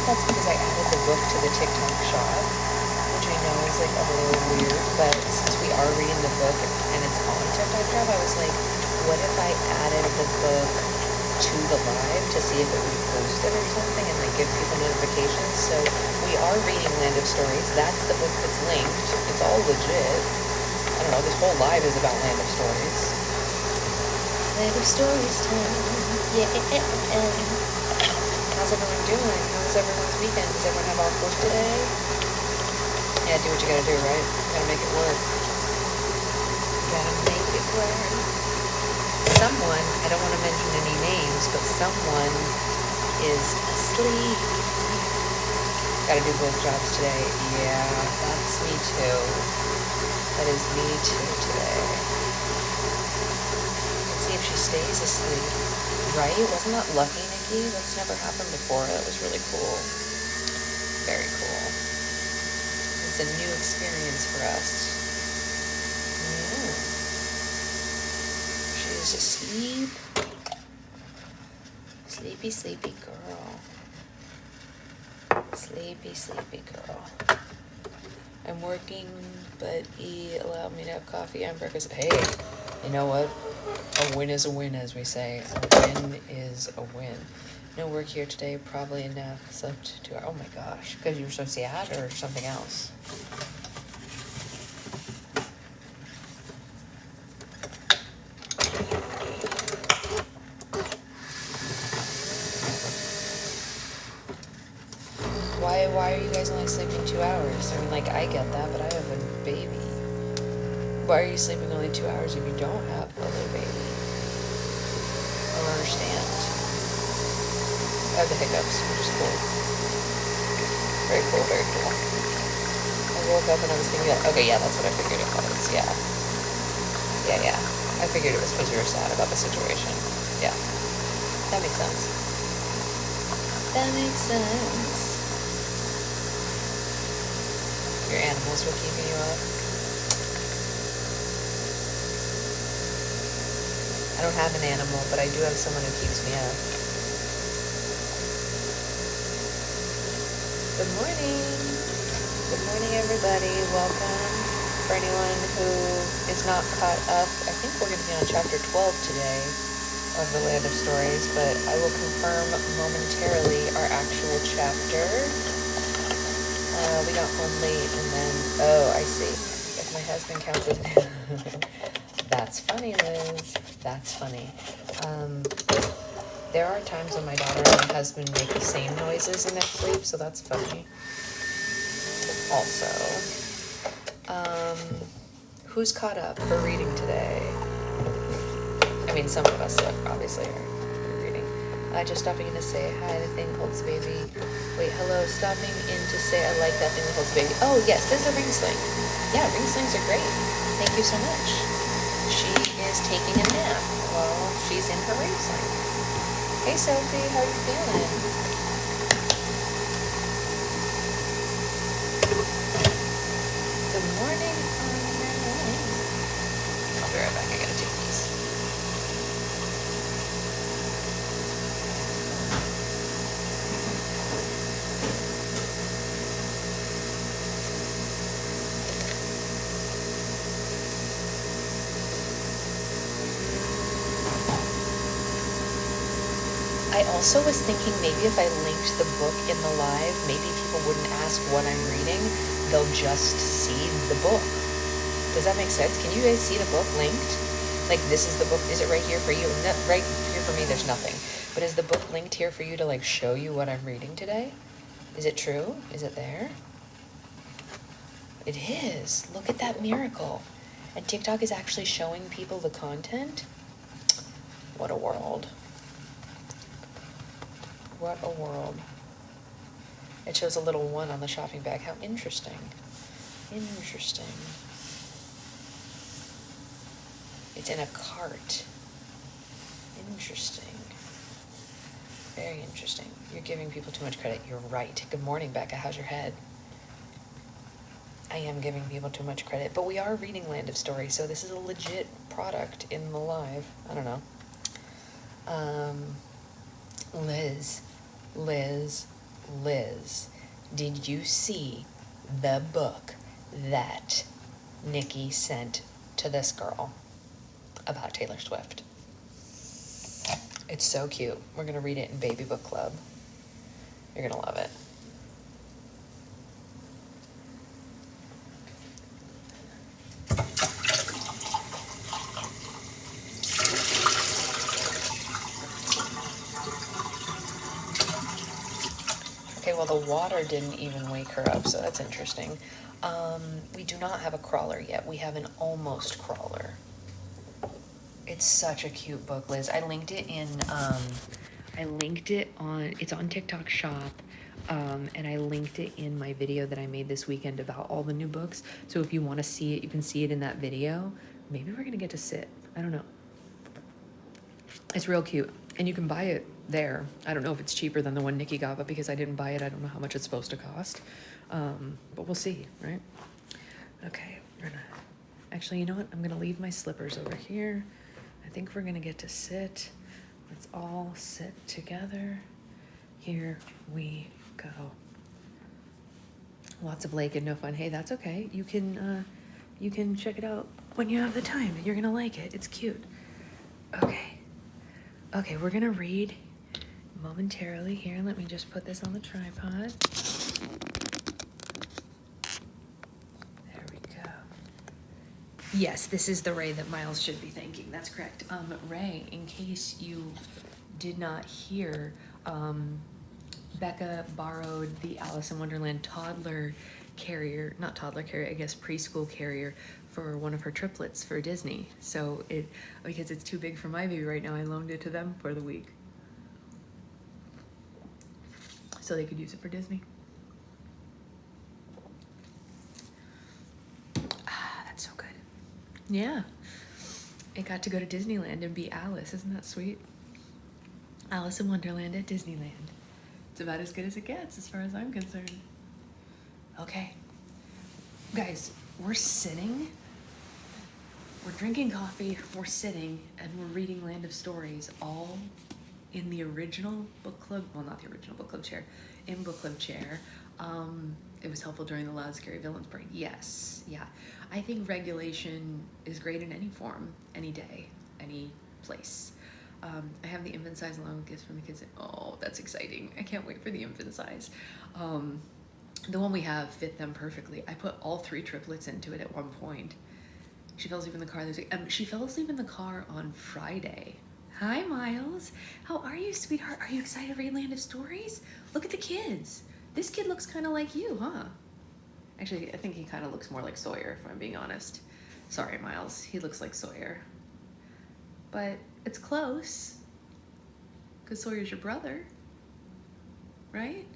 that's because I added the book to the TikTok shop, which I know is like a little weird, but since we are reading the book and it's on TikTok shop, I was like, what if I added the book to the live to see if it would post it or something and like give people notifications? So we are reading Land of Stories. That's the book that's linked. It's all legit. I don't know, this whole live is about Land of Stories. Land of Stories time. Yeah. How's everyone doing? How's everyone's weekend? Does everyone have off work today? Yeah, do what you gotta do, right? Gotta make it work. Gotta make it work. Someone, I don't want to mention any names, but someone is asleep. Gotta do both jobs today. Yeah, that's me too. That is me too today. Let's see if she stays asleep. Right? Wasn't that lucky, Nikki? That's never happened before. That was really cool. Very cool. It's a new experience for us. Yeah. She's asleep. Sleepy, sleepy girl. Sleepy, sleepy girl. I'm working, but he allowed me to have coffee and breakfast. Hey, you know what? A win is a win, as we say. A win is a win. No work here today, probably a nap. Slept 2 hours. Oh my gosh, because you were so sad or something else? Why are you guys only sleeping 2 hours? I mean, like, I get that, but I have a baby. Why are you sleeping only 2 hours if you don't have a little baby? I don't understand. I have the hiccups, which is cool. Very cool, very cool. I woke up and I was thinking, okay, yeah, that's what I figured it was, yeah. Yeah. I figured it was because you were sad about the situation. Yeah. That makes sense. That makes sense. Your animals were keeping you up. I don't have an animal, but I do have someone who keeps me up. Good morning. Good morning, everybody. Welcome. For anyone who is not caught up, I think we're going to be on chapter 12 today of the Land of Stories, but I will confirm momentarily our actual chapter. We got home late and then, oh, I see. If my husband counts as That's funny, Liz. That's funny. There are times when my daughter and my husband make the same noises in their sleep, so that's funny. Also, who's caught up for reading today? I mean, some of us obviously are reading. Just stopping in to say hi, the thing holds the baby. Wait, hello, stopping in to say I like that thing that holds the baby. Oh, yes, there's a ring sling. Yeah, ring slings are great. Thank you so much. She is taking a nap while she's in her ring sling. Hey, Sophie, how are you feeling? Good morning. I'll be right back. I gotta take these. I also was thinking maybe if I linked the book in the live, maybe people wouldn't ask what I'm reading. They'll just see the book. Does that make sense? Can you guys see the book linked? Like, this is the book. Is it right here for you? No, right here for me, there's nothing. But is the book linked here for you to, like, show you what I'm reading today? Is it true? Is it there? It is. Look at that miracle. And TikTok is actually showing people the content. What a world. What a world. It shows a little one on the shopping bag. How interesting. Interesting. It's in a cart. Interesting. Very interesting. You're giving people too much credit. You're right. Good morning, Becca. How's your head? I am giving people too much credit. But we are reading Land of Stories, so this is a legit product in the live. I don't know. Liz. Liz, did you see the book that Nikki sent to this girl about Taylor Swift? It's so cute. We're going to read it in Baby Book Club. You're going to love it. Okay, well, the water didn't even wake her up, so that's interesting. We do not have a crawler yet. We have an almost crawler. It's such a cute book, Liz. I linked it on, it's on TikTok Shop, and I linked it in my video that I made this weekend about all the new books. So if you want to see it, you can see it in that video. Maybe we're going to get to sit. I don't know. It's real cute, and you can buy it there. I don't know if it's cheaper than the one Nikki got, but because I didn't buy it, I don't know how much it's supposed to cost. But we'll see, right? Okay, we're gonna, actually, you know what? I'm gonna leave my slippers over here. I think we're gonna get to sit. Let's all sit together. Here we go. Lots of lake and no fun. Hey, that's okay. You can check it out when you have the time. You're gonna like it. It's cute. Okay, we're gonna read momentarily here. Let me just put this on the tripod. There we go. Yes, this is the Ray that Miles should be thanking. That's correct. Ray, in case you did not hear, Becca borrowed the Alice in Wonderland toddler carrier, not toddler carrier, I guess preschool carrier for one of her triplets for Disney. So because it's too big for my baby right now, I loaned it to them for the week, so they could use it for Disney. Ah, that's so good. Yeah. It got to go to Disneyland and be Alice. Isn't that sweet? Alice in Wonderland at Disneyland. It's about as good as it gets as far as I'm concerned. Okay. Guys, we're sitting, we're drinking coffee, we're sitting, and we're reading Land of Stories, all in the original book club, well, not the original book club chair, in book club chair. It was helpful during the Loud Scary Villains break. Yes, yeah. I think regulation is great in any form, any day, any place. I have the infant size along with gifts from the kids. Oh, that's exciting. I can't wait for the infant size. The one we have fit them perfectly. I put all 3 triplets into it at one point. She fell asleep in the car this week. She fell asleep in the car on Friday. Hi, Miles. How are you, sweetheart? Are you excited to read Land of Stories? Look at the kids. This kid looks kind of like you, huh? Actually, I think he kind of looks more like Sawyer, if I'm being honest. Sorry, Miles. He looks like Sawyer. But it's close, because Sawyer's your brother, right?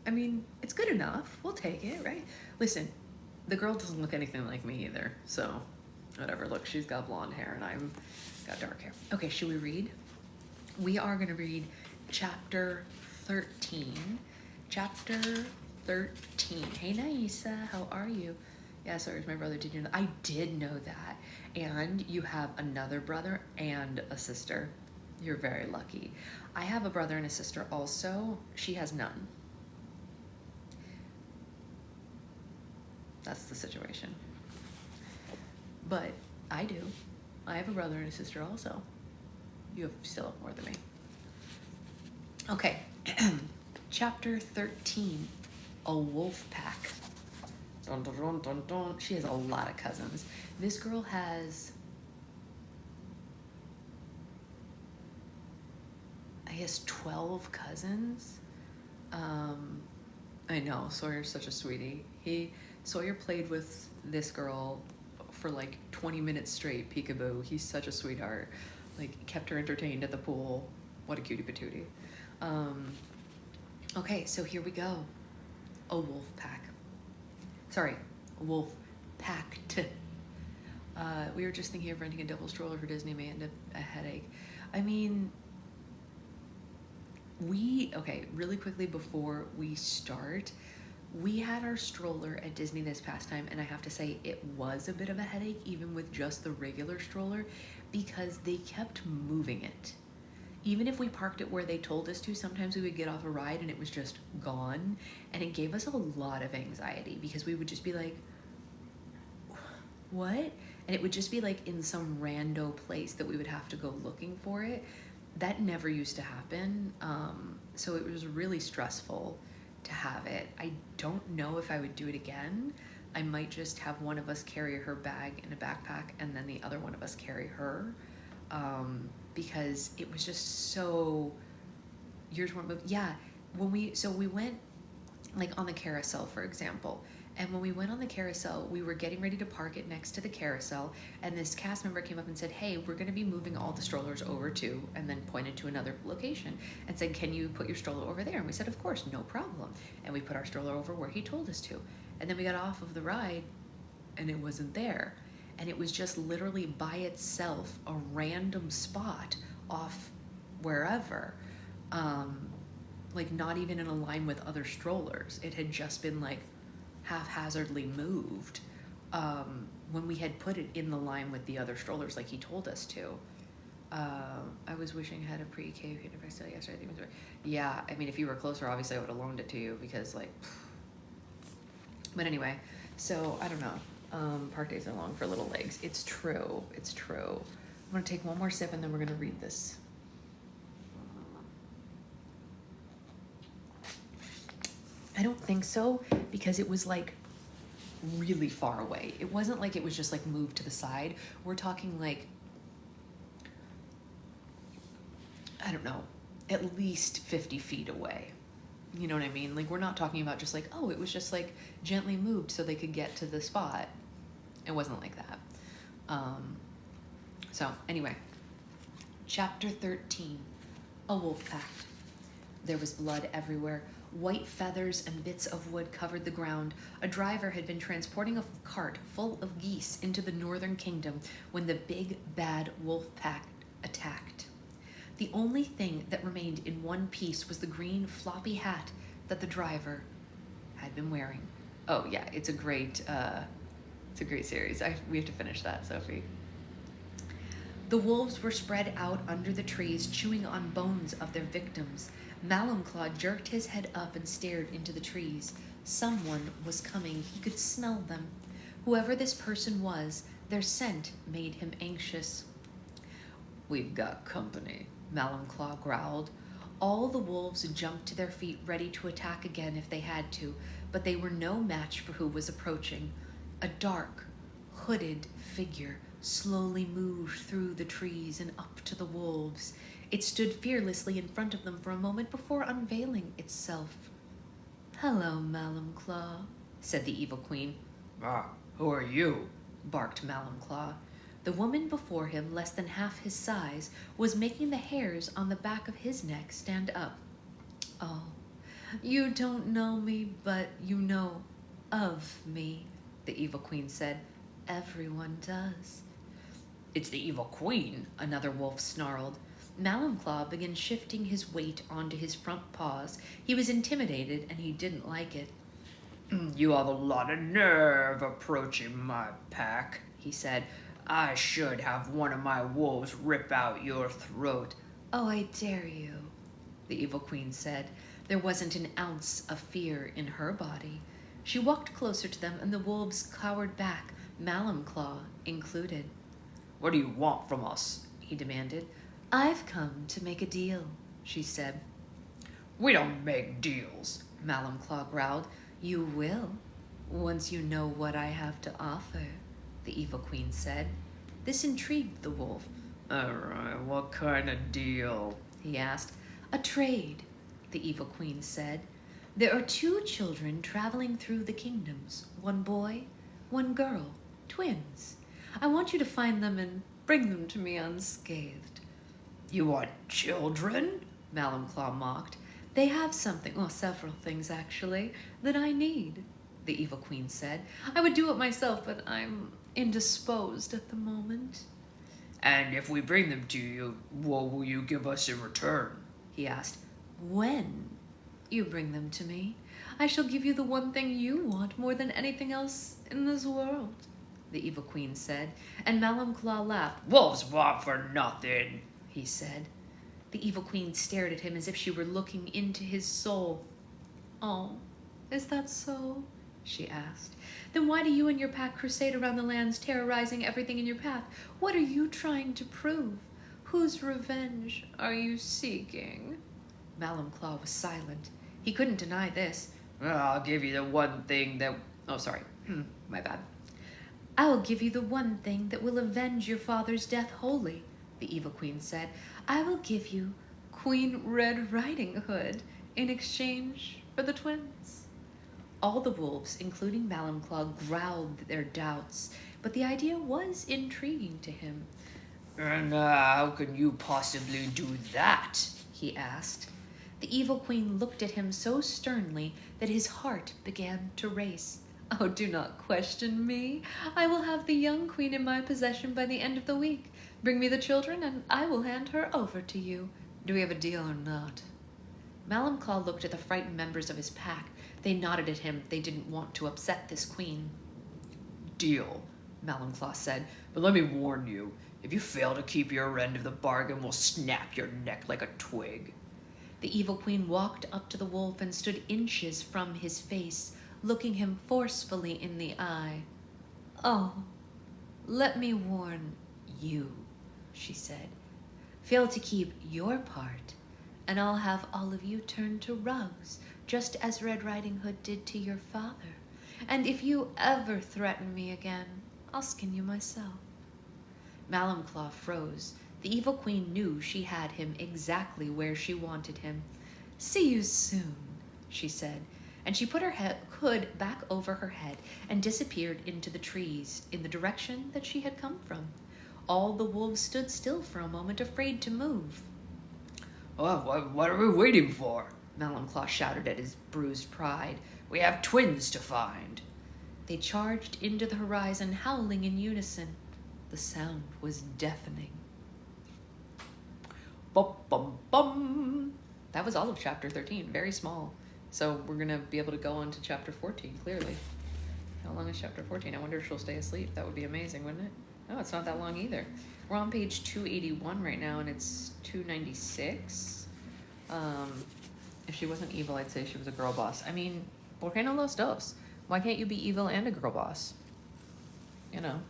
I mean, it's good enough. We'll take it, right? Listen, the girl doesn't look anything like me either, so whatever. Look, she's got blonde hair and I've got dark hair. Okay, should we read? We are going to read chapter 13. Chapter 13. Hey, Naisa, how are you? Yeah, Sawyer's my brother. Did you know that? I did know that. And you have another brother and a sister. You're very lucky. I have a brother and a sister also. She has none. That's the situation. But I do. I have a brother and a sister also. You still have more than me. Okay. Chapter 13. A wolf pack. Dun, dun, dun, dun, dun. She has a lot of cousins. This girl has, I guess, 12 cousins. I know, Sawyer's such a sweetie. Sawyer played with this girl for like 20 minutes straight, peekaboo. He's such a sweetheart. Like, kept her entertained at the pool. What a cutie patootie. Okay, so here we go. A wolf pack. Sorry, a wolf packed. We were just thinking of renting a double stroller for Disney. May end up a headache. I mean, okay, really quickly before we start, we had our stroller at Disney this past time, and I have to say it was a bit of a headache, even with just the regular stroller, because they kept moving it. even if we parked it where they told us to, sometimes we would get off a ride and it was just gone. And it gave us a lot of anxiety because we would just be like, what? And it would just be like in some rando place that we would have to go looking for it. That never used to happen. So it was really stressful to have it. I don't know if I would do it again. I might just have one of us carry her bag in a backpack and then the other one of us carry her. Because it was just so, yours weren't moving. Yeah, we went like on the carousel, for example. And when we went on the carousel, we were getting ready to park it next to the carousel. And this cast member came up and said, hey, we're going to be moving all the strollers over to, and then pointed to another location and said, can you put your stroller over there? And we said, of course, no problem. And we put our stroller over where he told us to. And then we got off of the ride and it wasn't there. And it was just literally by itself, a random spot off wherever. Like not even in a line with other strollers. It had just been like haphazardly moved when we had put it in the line with the other strollers like he told us to. I was wishing I had a pre-K if I still yesterday. Yeah, I mean, if you were closer, obviously I would have loaned it to you because like, but anyway, so I don't know. Park days are long for little legs. It's true. It's true. I'm going to take one more sip and then we're going to read this. I don't think so because it was like really far away. It wasn't like it was just like moved to the side. We're talking like, I don't know, at least 50 feet away. You know what I mean? Like we're not talking about just like, oh, it was just like gently moved so they could get to the spot. It wasn't like that. So anyway, chapter 13, a wolf pack. There was blood everywhere. White feathers and bits of wood covered the ground. A driver had been transporting a cart full of geese into the northern kingdom when the big bad wolf pack attacked. The only thing that remained in one piece was the green floppy hat that the driver had been wearing. Oh yeah, it's a great series. We have to finish that, Sophie. The wolves were spread out under the trees, chewing on bones of their victims. Malumclaw jerked his head up and stared into the trees. Someone was coming. He could smell them. Whoever this person was, their scent made him anxious. We've got company, Malumclaw growled. All the wolves jumped to their feet, ready to attack again if they had to, but they were no match for who was approaching. A dark, hooded figure slowly moved through the trees and up to the wolves. It stood fearlessly in front of them for a moment before unveiling itself. Hello, Malumclaw, said the evil queen. Ah, who are you? Barked Malumclaw. The woman before him, less than half his size, was making the hairs on the back of his neck stand up. Oh, you don't know me, but you know of me, the evil queen said. Everyone does. It's the evil queen, another wolf snarled. Malumclaw began shifting his weight onto his front paws. He was intimidated, and he didn't like it. You have a lot of nerve approaching my pack, he said. I should have one of my wolves rip out your throat. Oh, I dare you, the evil queen said. There wasn't an ounce of fear in her body. She walked closer to them, and the wolves cowered back, Malumclaw included. What do you want from us? He demanded. I've come to make a deal, she said. We don't make deals, Malumclaw growled. You will, once you know what I have to offer, the evil queen said. This intrigued the wolf. All right, what kind of deal? He asked. A trade, the evil queen said. There are 2 children traveling through the kingdoms, 1 boy, 1 girl, twins. I want you to find them and bring them to me unscathed. You want children? Malumclaw mocked. They have something, well, several things actually, that I need, the evil queen said. I would do it myself, but I'm indisposed at the moment. And if we bring them to you, what will you give us in return? He asked. When you bring them to me, I shall give you the one thing you want more than anything else in this world, the evil queen said, and Malumclaw laughed. Wolves want for nothing, he said. The evil queen stared at him as if she were looking into his soul. "Oh, is that so?" she asked. "Then why do you and your pack crusade around the lands, terrorizing everything in your path? What are you trying to prove? Whose revenge are you seeking?" Malumclaw was silent. He couldn't deny this. I'll give you the one thing that... Oh, sorry. My bad. "I will give you the one thing that will avenge your father's death wholly," the evil queen said. "I will give you Queen Red Riding Hood in exchange for the twins." All the wolves, including Malumclaw, growled their doubts, but the idea was intriguing to him. "And how can you possibly do that?" he asked. The evil queen looked at him so sternly that his heart began to race. "Oh, do not question me. I will have the young queen in my possession by the end of the week. Bring me the children, and I will hand her over to you. Do we have a deal or not?" Malumclaw looked at the frightened members of his pack. They nodded at him. They didn't want to upset this queen. "Deal," Malumclaw said, "but let me warn you. If you fail to keep your end of the bargain, we'll snap your neck like a twig." The evil queen walked up to the wolf and stood inches from his face, looking him forcefully in the eye. "Oh, let me warn you," she said. "Fail to keep your part, and I'll have all of you turned to rugs, just as Red Riding Hood did to your father. And if you ever threaten me again, I'll skin you myself." Malumclaw froze. The evil queen knew she had him exactly where she wanted him. "See you soon," she said, and she put her hood back over her head and disappeared into the trees in the direction that she had come from. All the wolves stood still for a moment, afraid to move. "Oh, what are we waiting for?" Malumclaw shouted at his bruised pride. "We have twins to find." They charged into the horizon, howling in unison. The sound was deafening. Bum, bum, bum. That was all of chapter 13, very small. So we're going to be able to go on to chapter 14, clearly. How long is chapter 14? I wonder if she'll stay asleep. That would be amazing, wouldn't it? No, it's not that long either. We're on page 281 right now, and it's 296. If she wasn't evil, I'd say she was a girl boss. I mean, ¿por qué no los dos? Why can't you be evil and a girl boss? You know.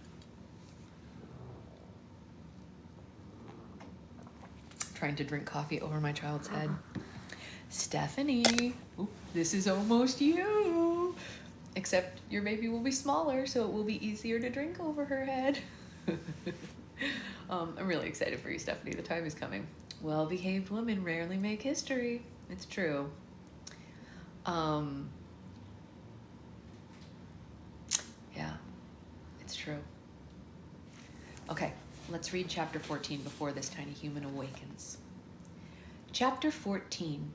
Trying to drink coffee over my child's head. Stephanie, this is almost you. Except your baby will be smaller, so it will be easier to drink over her head. I'm really excited for you, Stephanie. The time is coming. Well-behaved women rarely make history. It's true. Yeah, it's true. Okay, let's read chapter 14 before this tiny human awakens. Chapter 14,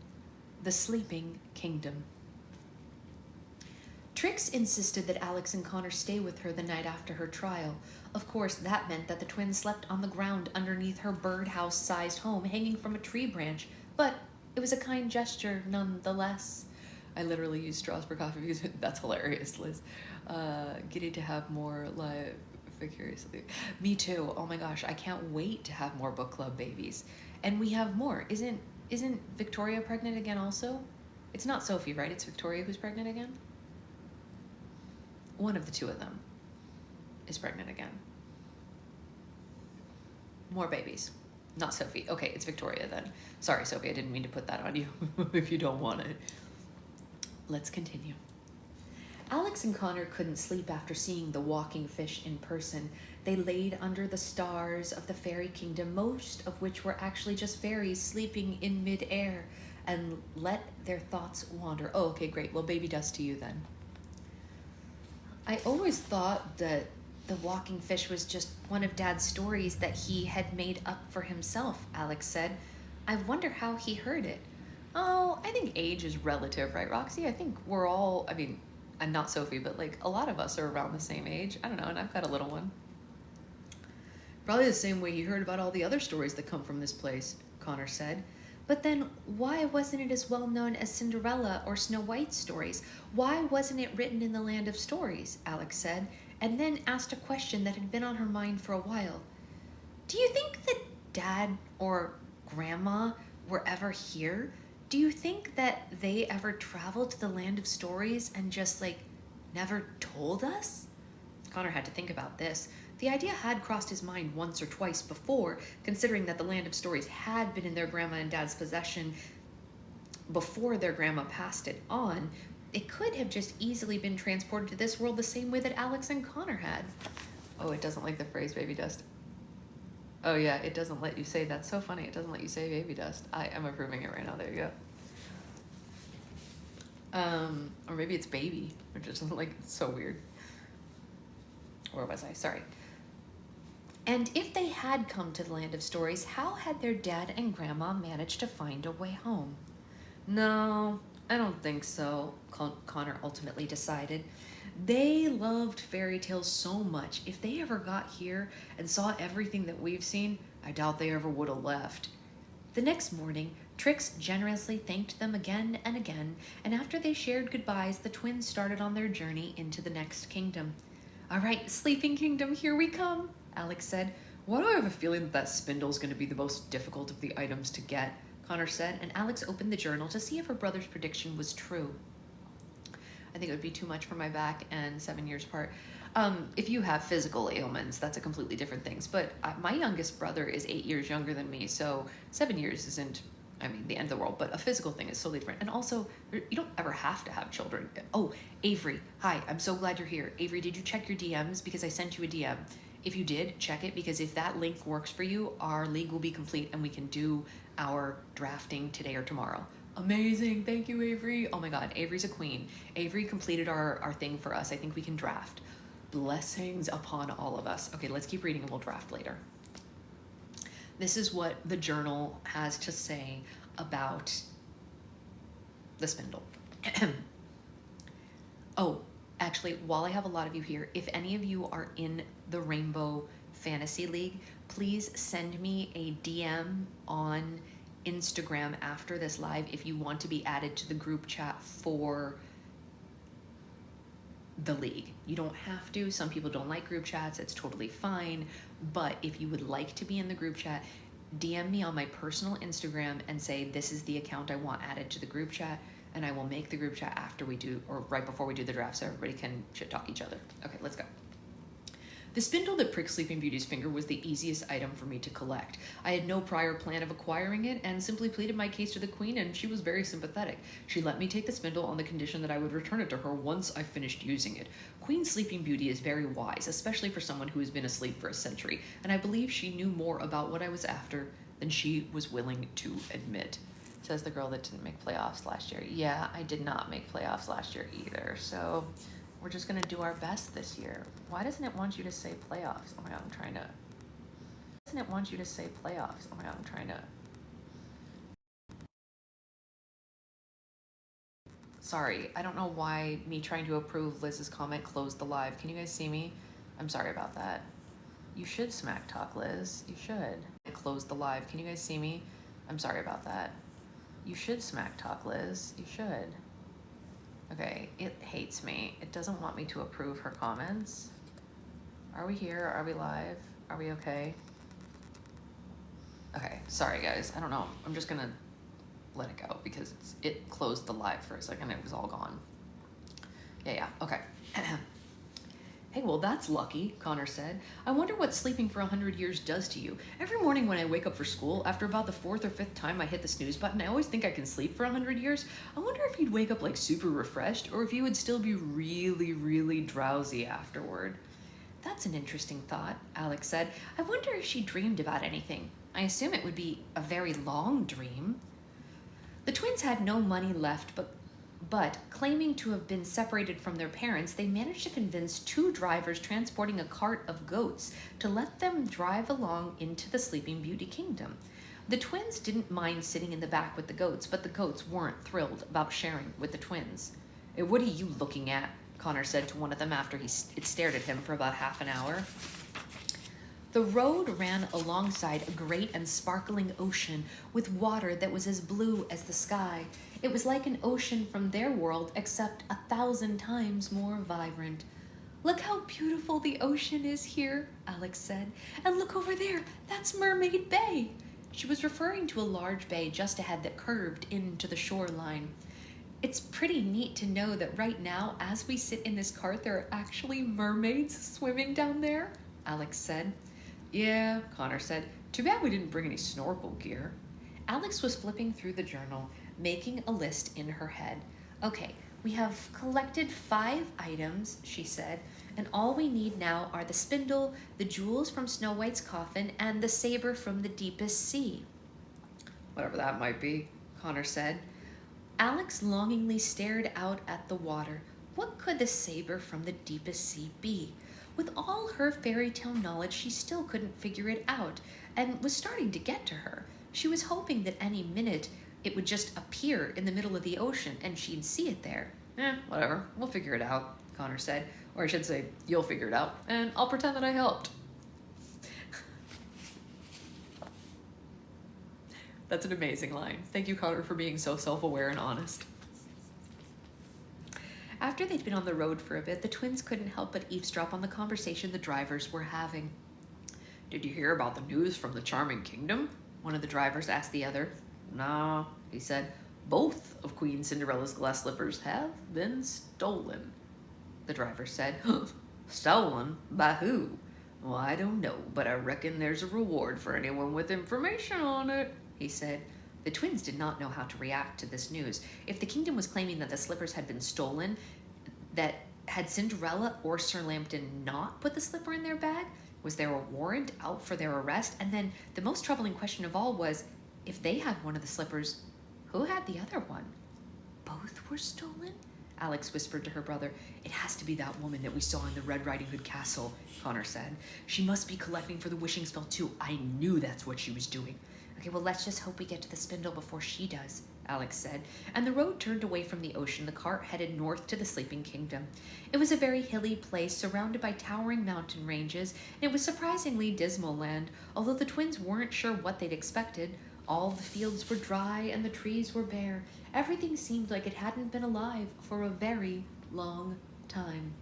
The Sleeping Kingdom. Trix insisted that Alex and Connor stay with her the night after her trial. Of course, that meant that the twins slept on the ground underneath her birdhouse-sized home, hanging from a tree branch, but it was a kind gesture nonetheless. I literally used straws for coffee because that's hilarious, Liz. Getting to have more live vicariously. Me too. Oh my gosh, I can't wait to have more book club babies. And we have more. Isn't Victoria pregnant again also? It's not Sophie, right? It's Victoria who's pregnant again? One of the two of them is pregnant again. More babies. Not Sophie. Okay, it's Victoria then. Sorry, Sophie, I didn't mean to put that on you if you don't want it. Let's continue. Alex and Connor couldn't sleep after seeing the walking fish in person. They laid under the stars of the fairy kingdom, most of which were actually just fairies sleeping in midair, and let their thoughts wander. Oh, okay, great. Well, baby dust to you then. I always thought that the walking fish was just one of Dad's stories that he had made up for himself, Alex said. I wonder how he heard it. Oh, I think age is relative, right, Roxy? I think we're all, I mean, and not Sophie, but like a lot of us are around the same age. I don't know, and I've got a little one. Probably the same way he heard about all the other stories that come from this place, Connor said. But then why wasn't it as well known as Cinderella or Snow White's stories? Why wasn't it written in the land of stories? Alex said, and then asked a question that had been on her mind for a while. Do you think that Dad, or Grandma were ever here, do you think that they ever traveled to the land of stories and just like never told us? Connor had to think about this. The idea had crossed his mind once or twice before, considering that the land of stories had been in their grandma and dad's possession before their grandma passed it on. It could have just easily been transported to this world the same way that Alex and Connor had. Oh, it doesn't like the phrase baby dust. Oh yeah, it doesn't let you say, that's so funny, it doesn't let you say baby dust. I am approving it right now, there you go. Or maybe it's baby, which is like so weird. Where was I? Sorry. And if they had come to the land of stories, how had their dad and grandma managed to find a way home? No, I don't think so, Connor ultimately decided. They loved fairy tales so much. If they ever got here and saw everything that we've seen, I doubt they ever would have left. The next morning, Trix generously thanked them again and again, and after they shared goodbyes, the twins started on their journey into the next kingdom. All right, Sleeping Kingdom, here we come, Alex said. Why do I have a feeling that that spindle's going to be the most difficult of the items to get? Connor said, and Alex opened the journal to see if her brother's prediction was true. I think it would be too much for my back and 7 years apart. If you have physical ailments, that's a completely different thing. But my youngest brother is 8 years younger than me, so 7 years isn't, I mean, the end of the world, but a physical thing is totally different. And also, you don't ever have to have children. Oh, Avery, hi, I'm so glad you're here. Avery, did you check your DMs? Because I sent you a DM. If you did, check it, because if that link works for you, our league will be complete and we can do our drafting today or tomorrow. Amazing, thank you, Avery. Oh my God, Avery's a queen. Avery completed our thing for us. I think we can draft. Blessings upon all of us. Okay, let's keep reading and we'll draft later. This is what the journal has to say about the spindle. Oh, actually, while I have a lot of you here, if any of you are in the Rainbow Fantasy League, please send me a DM on Instagram after this live if you want to be added to the group chat for the league. You don't have to. Some people don't like group chats. It's totally fine. But if you would like to be in the group chat, DM me on my personal Instagram and say, this is the account I want added to the group chat, and I will make the group chat after we do, or right before we do the draft, so everybody can shit talk each other. Okay, let's go. The spindle that pricked Sleeping Beauty's finger was the easiest item for me to collect. I had no prior plan of acquiring it and simply pleaded my case to the queen, and she was very sympathetic. She let me take the spindle on the condition that I would return it to her once I finished using it. Queen Sleeping Beauty is very wise, especially for someone who has been asleep for a century, and I believe she knew more about what I was after than she was willing to admit. Says the girl that didn't make playoffs last year. Yeah, I did not make playoffs last year either, so we're just gonna do our best this year. Why doesn't it want you to say playoffs? Oh my God, I'm trying to. Doesn't it want you to say playoffs? Oh my God, I'm trying to. Sorry, I don't know why me trying to approve Liz's comment closed the live. Can you guys see me? I'm sorry about that. You should smack talk, Liz. You should. I closed the live. Can you guys see me? I'm sorry about that. You should smack talk, Liz. You should. Okay, it hates me. It doesn't want me to approve her comments. Are we here? Are we live? Are we okay? Okay, sorry guys. I don't know. I'm just gonna let it go because it closed the live for a second. It was all gone. Yeah, okay. Hey, well, that's lucky, Connor said. I wonder what sleeping for 100 years does to you. Every morning when I wake up for school, after about the 4th or 5th time I hit the snooze button, I always think I can sleep for 100 years. I wonder if you'd wake up like super refreshed or if you would still be really, really drowsy afterward. That's an interesting thought, Alex said. I wonder if she dreamed about anything. I assume it would be a very long dream. The twins had no money left, but claiming to have been separated from their parents, they managed to convince 2 drivers transporting a cart of goats to let them drive along into the Sleeping Beauty Kingdom. The twins didn't mind sitting in the back with the goats, but the goats weren't thrilled about sharing with the twins. Hey, what are you looking at? Connor said to one of them after it stared at him for about half an hour. The road ran alongside a great and sparkling ocean with water that was as blue as the sky. It was like an ocean from their world, except 1,000 times more vibrant. Look how beautiful the ocean is here, Alex said. And look over there, that's Mermaid Bay. She was referring to a large bay just ahead that curved into the shoreline. It's pretty neat to know that right now, as we sit in this cart, there are actually mermaids swimming down there, Alex said. Yeah, Connor said. Too bad we didn't bring any snorkel gear. Alex was flipping through the journal, making a list in her head. Okay, we have collected 5 items, she said, and all we need now are the spindle, the jewels from Snow White's coffin, and the saber from the deepest sea. Whatever that might be, Connor said. Alex longingly stared out at the water. What could the saber from the deepest sea be? With all her fairy tale knowledge, she still couldn't figure it out, and was starting to get to her. She was hoping that any minute it would just appear in the middle of the ocean and she'd see it there. Whatever, we'll figure it out, Connor said. Or I should say, you'll figure it out, and I'll pretend that I helped. That's an amazing line. Thank you, Connor, for being so self-aware and honest. After they'd been on the road for a bit, the twins couldn't help but eavesdrop on the conversation the drivers were having. Did you hear about the news from the Charming Kingdom? One of the drivers asked the other. No, he said. Both of Queen Cinderella's glass slippers have been stolen. The driver said. Stolen? By who? Well, I don't know, but I reckon there's a reward for anyone with information on it, he said. The twins did not know how to react to this news. If the kingdom was claiming that the slippers had been stolen, that had Cinderella or Sir Lambton not put the slipper in their bag? Was there a warrant out for their arrest? And then the most troubling question of all was, if they had one of the slippers, who had the other one? Both were stolen? Alex whispered to her brother. It has to be that woman that we saw in the Red Riding Hood castle, Connor said. She must be collecting for the wishing spell too. I knew that's what she was doing. Okay, well, let's just hope we get to the spindle before she does, Alex said, and the road turned away from the ocean. The cart headed north to the Sleeping Kingdom. It was a very hilly place surrounded by towering mountain ranges, and it was surprisingly dismal land, although the twins weren't sure what they'd expected. All the fields were dry and the trees were bare. Everything seemed like it hadn't been alive for a very long time.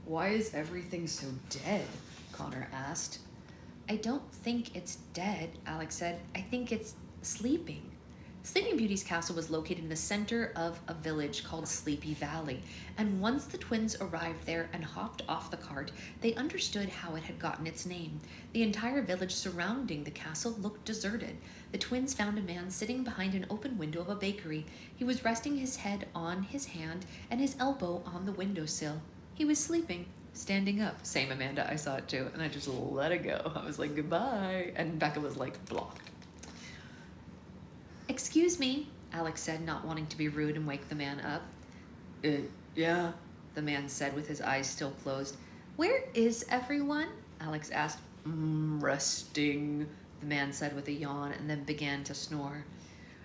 Why is everything so dead? Connor asked. I don't think it's dead, Alex said. I think it's sleeping. Sleeping Beauty's castle was located in the center of a village called Sleepy Valley, and once the twins arrived there and hopped off the cart, they understood how it had gotten its name. The entire village surrounding the castle looked deserted. The twins found a man sitting behind an open window of a bakery. He was resting his head on his hand and his elbow on the windowsill. He was sleeping. Standing up. Same, Amanda, I saw it too, and I just let it go. I was like, goodbye. And Becca was like, blocked. Excuse me, Alex said, not wanting to be rude and wake the man up. Yeah, the man said with his eyes still closed. Where is everyone? Alex asked. Resting, the man said with a yawn, and then began to snore.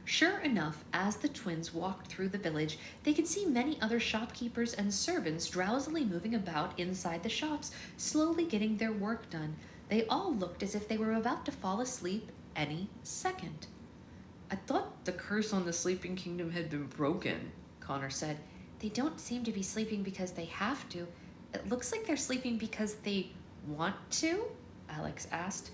Sure enough, as the twins walked through the village, they could see many other shopkeepers and servants drowsily moving about inside the shops, slowly getting their work done. They all looked as if they were about to fall asleep any second. I thought the curse on the Sleeping Kingdom had been broken, Connor said. They don't seem to be sleeping because they have to. It looks like they're sleeping because they want to, Alex asked.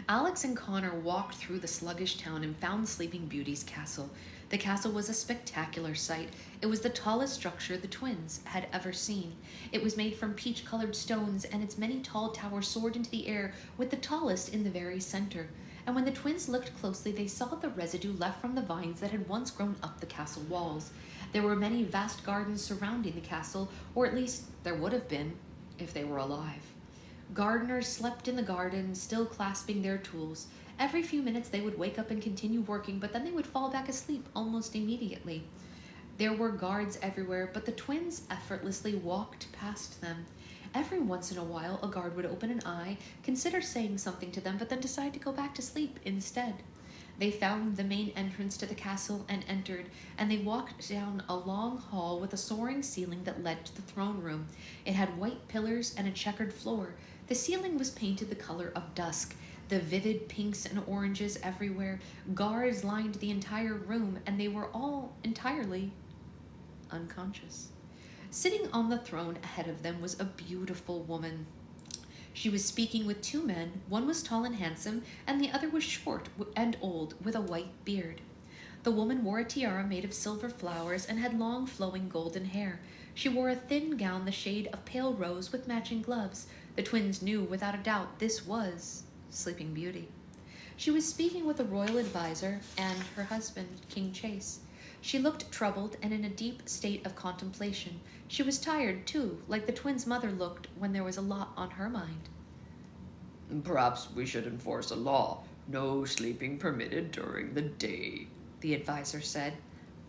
Alex and Connor walked through the sluggish town and found Sleeping Beauty's castle. The castle was a spectacular sight. It was the tallest structure the twins had ever seen. It was made from peach-colored stones, and its many tall towers soared into the air, with the tallest in the very center. And when the twins looked closely, they saw the residue left from the vines that had once grown up the castle walls. There were many vast gardens surrounding the castle, or at least there would have been if they were alive. Gardeners slept in the garden, still clasping their tools. Every few minutes they would wake up and continue working, but then they would fall back asleep almost immediately. There were guards everywhere, but the twins effortlessly walked past them. Every once in a while, a guard would open an eye, consider saying something to them, but then decide to go back to sleep instead. They found the main entrance to the castle and entered, and they walked down a long hall with a soaring ceiling that led to the throne room. It had white pillars and a checkered floor. The ceiling was painted the color of dusk, the vivid pinks and oranges everywhere. Guards lined the entire room, and they were all entirely unconscious. Sitting on the throne ahead of them was a beautiful woman. She was speaking with two men. One was tall and handsome, and the other was short and old, with a white beard. The woman wore a tiara made of silver flowers and had long flowing golden hair. She wore a thin gown the shade of pale rose with matching gloves. The twins knew without a doubt this was Sleeping Beauty. She was speaking with a royal advisor and her husband, King Chase. She looked troubled and in a deep state of contemplation. She was tired, too, like the twins' mother looked when there was a lot on her mind. Perhaps we should enforce a law. No sleeping permitted during the day, the advisor said.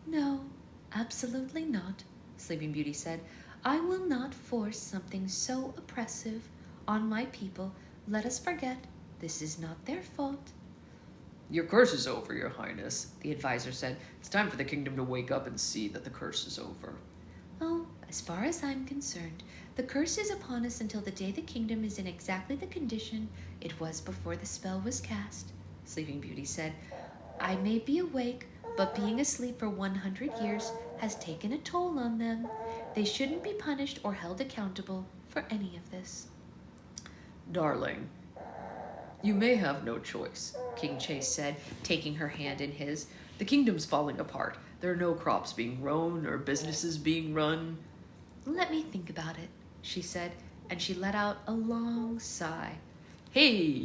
No, absolutely not, Sleeping Beauty said. I will not force something so oppressive on my people. Let us forget this is not their fault. Your curse is over, Your Highness, the advisor said. It's time for the kingdom to wake up and see that the curse is over. Oh, as far as I'm concerned, the curse is upon us until the day the kingdom is in exactly the condition it was before the spell was cast, Sleeping Beauty said. I may be awake, but being asleep for 100 years has taken a toll on them. They shouldn't be punished or held accountable for any of this. Darling, you may have no choice, King Chase said, taking her hand in his. The kingdom's falling apart. There are no crops being grown or businesses being run. Let me think about it, she said, and she let out a long sigh. Hey,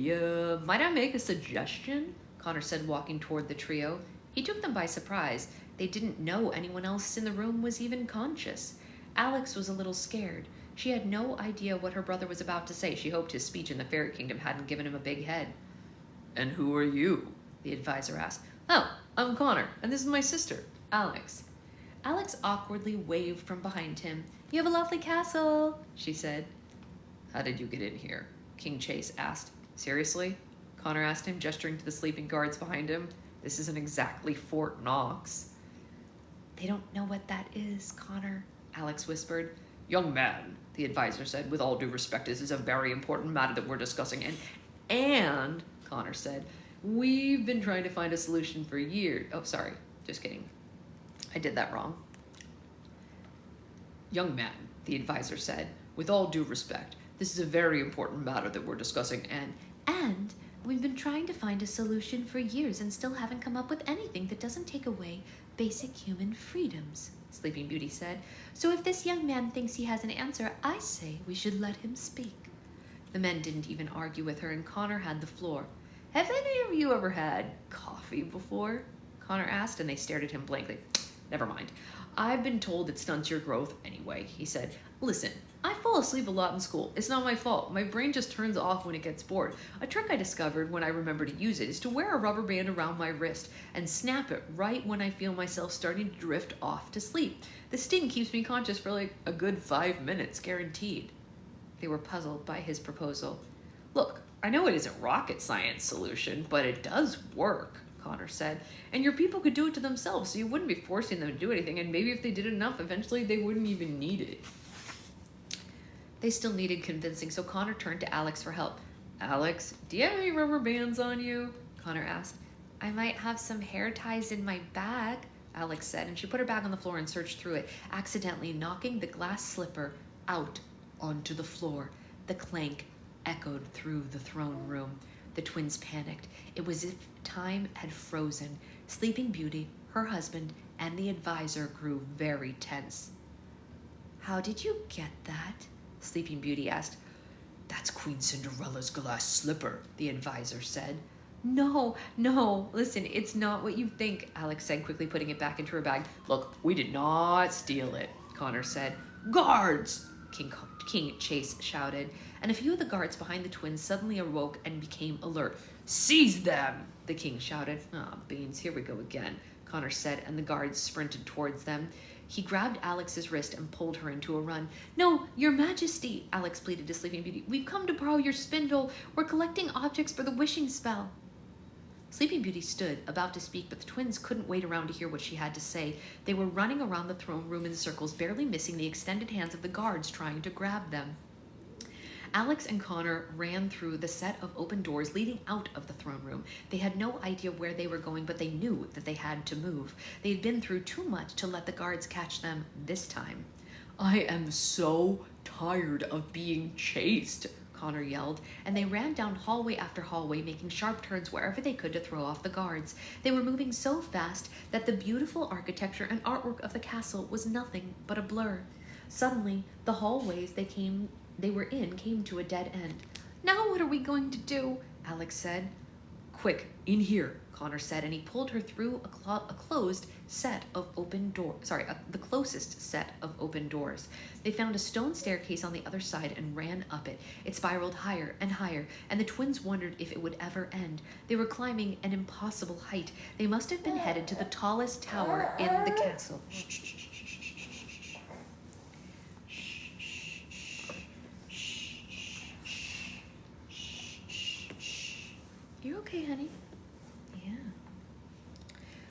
might I make a suggestion? Connor said, walking toward the trio. He took them by surprise. They didn't know anyone else in the room was even conscious. Alex was a little scared. She had no idea what her brother was about to say. She hoped his speech in the fairy kingdom hadn't given him a big head. And who are you? The advisor asked. Oh, I'm Connor, and this is my sister, Alex. Alex awkwardly waved from behind him. You have a lovely castle, she said. How did you get in here? King Chase asked. Seriously? Connor asked him, gesturing to the sleeping guards behind him. This isn't exactly Fort Knox. They don't know what that is, Connor, Alex whispered. Young man, the advisor said, with all due respect, this is a very important matter that we're discussing. And Connor said, we've been trying to find a solution for years. Oh, sorry, just kidding. I did that wrong. Young man, the advisor said, with all due respect, this is a very important matter that we're discussing, and we've been trying to find a solution for years and still haven't come up with anything that doesn't take away basic human freedoms, Sleeping Beauty said. So if this young man thinks he has an answer, I say we should let him speak. The men didn't even argue with her, and Connor had the floor. Have any of you ever had coffee before? Connor asked, and they stared at him blankly. Never mind. I've been told it stunts your growth anyway, he said. Listen, I fall asleep a lot in school. It's not my fault. My brain just turns off when it gets bored. A trick I discovered when I remember to use it is to wear a rubber band around my wrist and snap it right when I feel myself starting to drift off to sleep. The sting keeps me conscious for like a good 5 minutes, guaranteed. They were puzzled by his proposal. Look, I know it isn't rocket science solution, but it does work, Connor said. And your people could do it to themselves, so you wouldn't be forcing them to do anything, and maybe if they did enough, eventually they wouldn't even need it. They still needed convincing, so Connor turned to Alex for help. Alex, do you have any rubber bands on you? Connor asked. I might have some hair ties in my bag, Alex said, and she put her bag on the floor and searched through it, accidentally knocking the glass slipper out onto the floor. The clank echoed through the throne room. The twins panicked. It was as if time had frozen. Sleeping Beauty, her husband, and the advisor grew very tense. How did you get that? Sleeping Beauty asked. That's Queen Cinderella's glass slipper, the advisor said. No, listen, it's not what you think, Alex said, quickly putting it back into her bag. Look, we did not steal it, Connor said. Guards! King Chase shouted, and a few of the guards behind the twins suddenly awoke and became alert. Seize them! The king shouted. Beans, here we go again, Connor said, and the guards sprinted towards them. He grabbed Alex's wrist and pulled her into a run. No, Your Majesty, Alex pleaded to Sleeping Beauty. We've come to borrow your spindle. We're collecting objects for the wishing spell. Sleeping Beauty stood, about to speak, but the twins couldn't wait around to hear what she had to say. They were running around the throne room in circles, barely missing the extended hands of the guards trying to grab them. Alex and Connor ran through the set of open doors leading out of the throne room. They had no idea where they were going, but they knew that they had to move. They had been through too much to let the guards catch them this time. I am so tired of being chased, Connor yelled, and they ran down hallway after hallway, making sharp turns wherever they could to throw off the guards. They were moving so fast that the beautiful architecture and artwork of the castle was nothing but a blur. Suddenly, the hallways they were in came to a dead end. "Now what are we going to do?" Alex said. "Quick, in here," Connor said, and he pulled her through the closest set of open doors. They found a stone staircase on the other side and ran up it. It spiraled higher and higher, and the twins wondered if it would ever end. They were climbing an impossible height. They must have been headed to the tallest tower in the castle. You okay, honey? Yeah.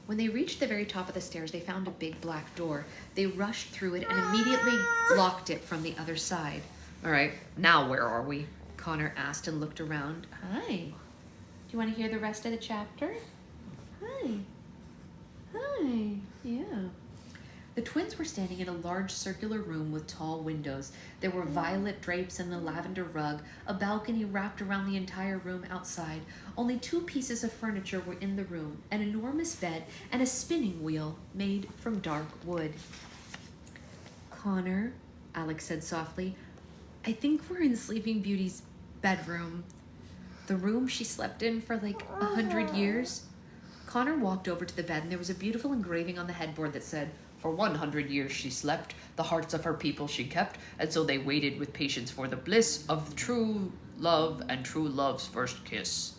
When they reached the very top of the stairs, they found a big black door. They rushed through it and immediately locked it from the other side. "All right, now where are we?" Connor asked and looked around. "Hi. Do you want to hear the rest of the chapter?" "Hi. Hi. Yeah." The twins were standing in a large circular room with tall windows. There were violet drapes and a lavender rug, a balcony wrapped around the entire room outside. Only 2 pieces of furniture were in the room, an enormous bed and a spinning wheel made from dark wood. "Connor," Alex said softly, "I think we're in Sleeping Beauty's bedroom. The room she slept in for like 100 years. Connor walked over to the bed and there was a beautiful engraving on the headboard that said, "For 100 years she slept, the hearts of her people she kept, and so they waited with patience for the bliss of true love and true love's first kiss."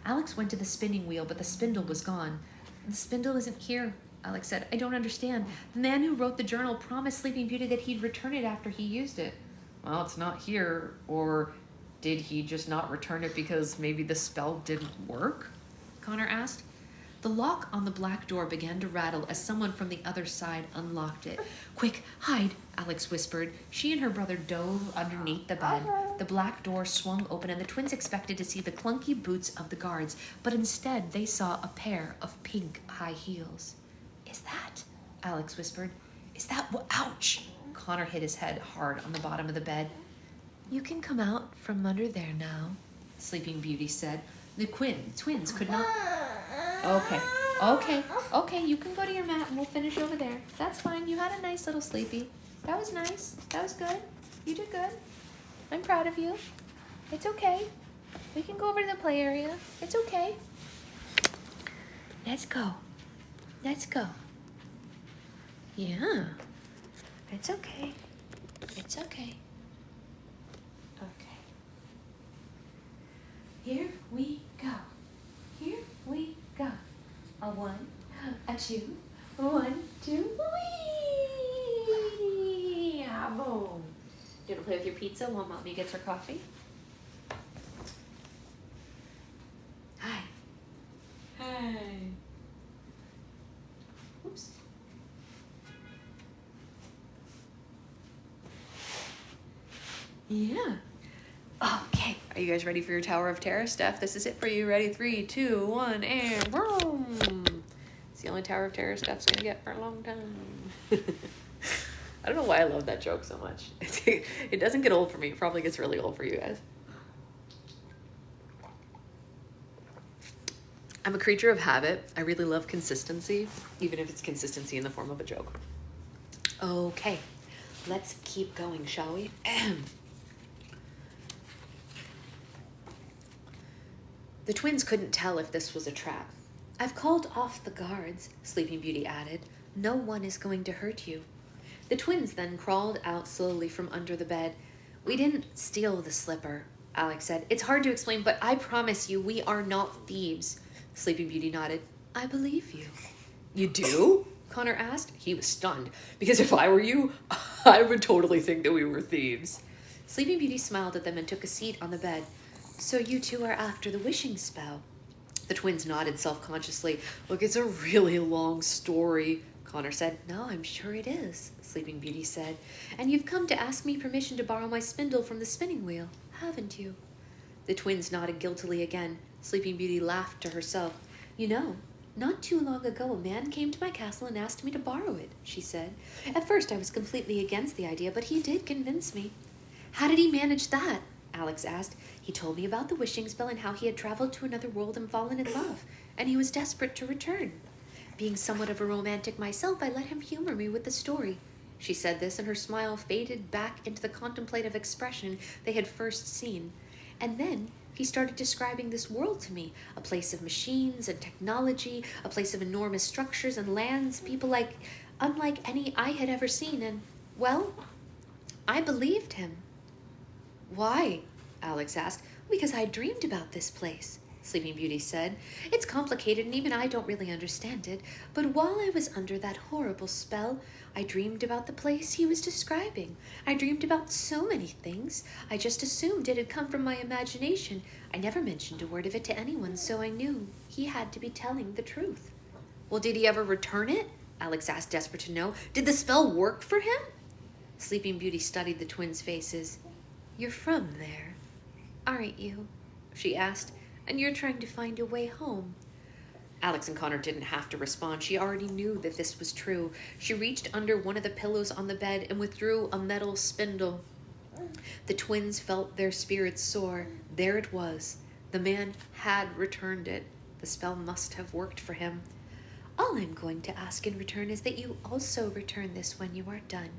Alex went to the spinning wheel, but the spindle was gone. "The spindle isn't here," Alex said. "I don't understand. The man who wrote the journal promised Sleeping Beauty that he'd return it after he used it." "Well, it's not here. Or did he just not return it because maybe the spell didn't work?" Connor asked. The lock on the black door began to rattle as someone from the other side unlocked it. "Quick, hide," Alex whispered. She and her brother dove underneath the bed. The black door swung open and the twins expected to see the clunky boots of the guards, but instead they saw a pair of pink high heels. "Is that?" Alex whispered. "Is that what? Ouch!" Connor hit his head hard on the bottom of the bed. "You can come out from under there now," Sleeping Beauty said. The twins could not... Okay, you can go to your mat and we'll finish over there. That's fine. You had a nice little sleepy. That was nice. That was good. You did good. I'm proud of you. It's okay. We can go over to the play area. It's okay. Let's go. Let's go. Yeah. It's okay. It's okay. Okay. Here we go. Here we go. A 1, a 2, 1, 2, whee! Ah, boom. You gonna play with your pizza while Mommy gets her coffee? Hi. Hi. Oops. Yeah. Okay, are you guys ready for your Tower of Terror stuff? This is it for you. Ready? 3, 2, 1, and boom! It's the only Tower of Terror stuff's gonna get for a long time. I don't know why I love that joke so much. It doesn't get old for me. It probably gets really old for you guys. I'm a creature of habit. I really love consistency, even if it's consistency in the form of a joke. Okay, let's keep going, shall we? The twins couldn't tell if this was a trap. "I've called off the guards," Sleeping Beauty added. "No one is going to hurt you." The twins then crawled out slowly from under the bed. "We didn't steal the slipper," Alex said. "It's hard to explain, but I promise you we are not thieves." Sleeping Beauty nodded. "I believe you." "You do?" Connor asked. He was stunned, because if I were you, I would totally think that we were thieves. Sleeping Beauty smiled at them and took a seat on the bed. "So you two are after the wishing spell?" The twins nodded self-consciously. "Look, it's a really long story," Connor said. "No, I'm sure it is," Sleeping Beauty said. "And you've come to ask me permission to borrow my spindle from the spinning wheel, haven't you?" The twins nodded guiltily again. Sleeping Beauty laughed to herself. "You know, not too long ago a man came to my castle and asked me to borrow it," she said. "At first I was completely against the idea, but he did convince me." "How did he manage that?" Alex asked. He told me about the wishing spell and how he had traveled to another world and fallen in love, and he was desperate to return. Being somewhat of a romantic myself, I let him humor me with the story. She said this, and her smile faded back into the contemplative expression they had first seen. And then he started describing this world to me, a place of machines and technology, a place of enormous structures and lands, people unlike any I had ever seen, and, well, I believed him. Why? Alex asked. Because I dreamed about this place, Sleeping Beauty said. It's complicated and even I don't really understand it, but while I was under that horrible spell, I dreamed about the place he was describing. I dreamed about so many things. I just assumed it had come from my imagination. I never mentioned a word of it to anyone, so I knew he had to be telling the truth. Well, did he ever return it? Alex asked, desperate to know. Did the spell work for him? Sleeping Beauty studied the twins' faces. You're from there, aren't you? She asked. And you're trying to find a way home. Alex and Connor didn't have to respond. She already knew that this was true. She reached under one of the pillows on the bed and withdrew a metal spindle. The twins felt their spirits soar. There it was. The man had returned it. The spell must have worked for him. All I'm going to ask in return is that you also return this when you are done,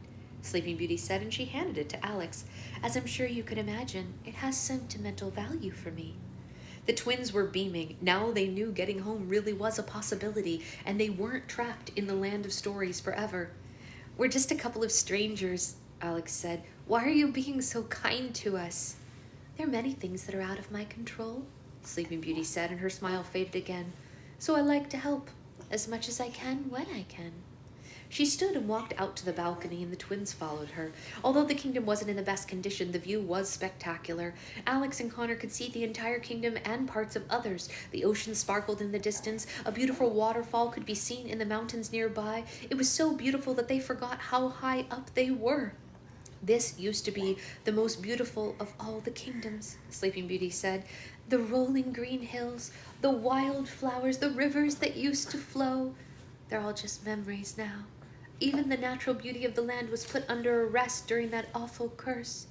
Sleeping Beauty said, and she handed it to Alex. As I'm sure you could imagine, it has sentimental value for me. The twins were beaming. Now they knew getting home really was a possibility, and they weren't trapped in the land of stories forever. We're just a couple of strangers, Alex said. Why are you being so kind to us? There are many things that are out of my control, Sleeping Beauty said, and her smile faded again. So I like to help, as much as I can when I can. She stood and walked out to the balcony, and the twins followed her. Although the kingdom wasn't in the best condition, the view was spectacular. Alex and Connor could see the entire kingdom and parts of others. The ocean sparkled in the distance. A beautiful waterfall could be seen in the mountains nearby. It was so beautiful that they forgot how high up they were. This used to be the most beautiful of all the kingdoms, Sleeping Beauty said. The rolling green hills, the wild flowers, the rivers that used to flow. They're all just memories now. Even the natural beauty of the land was put under arrest during that awful curse.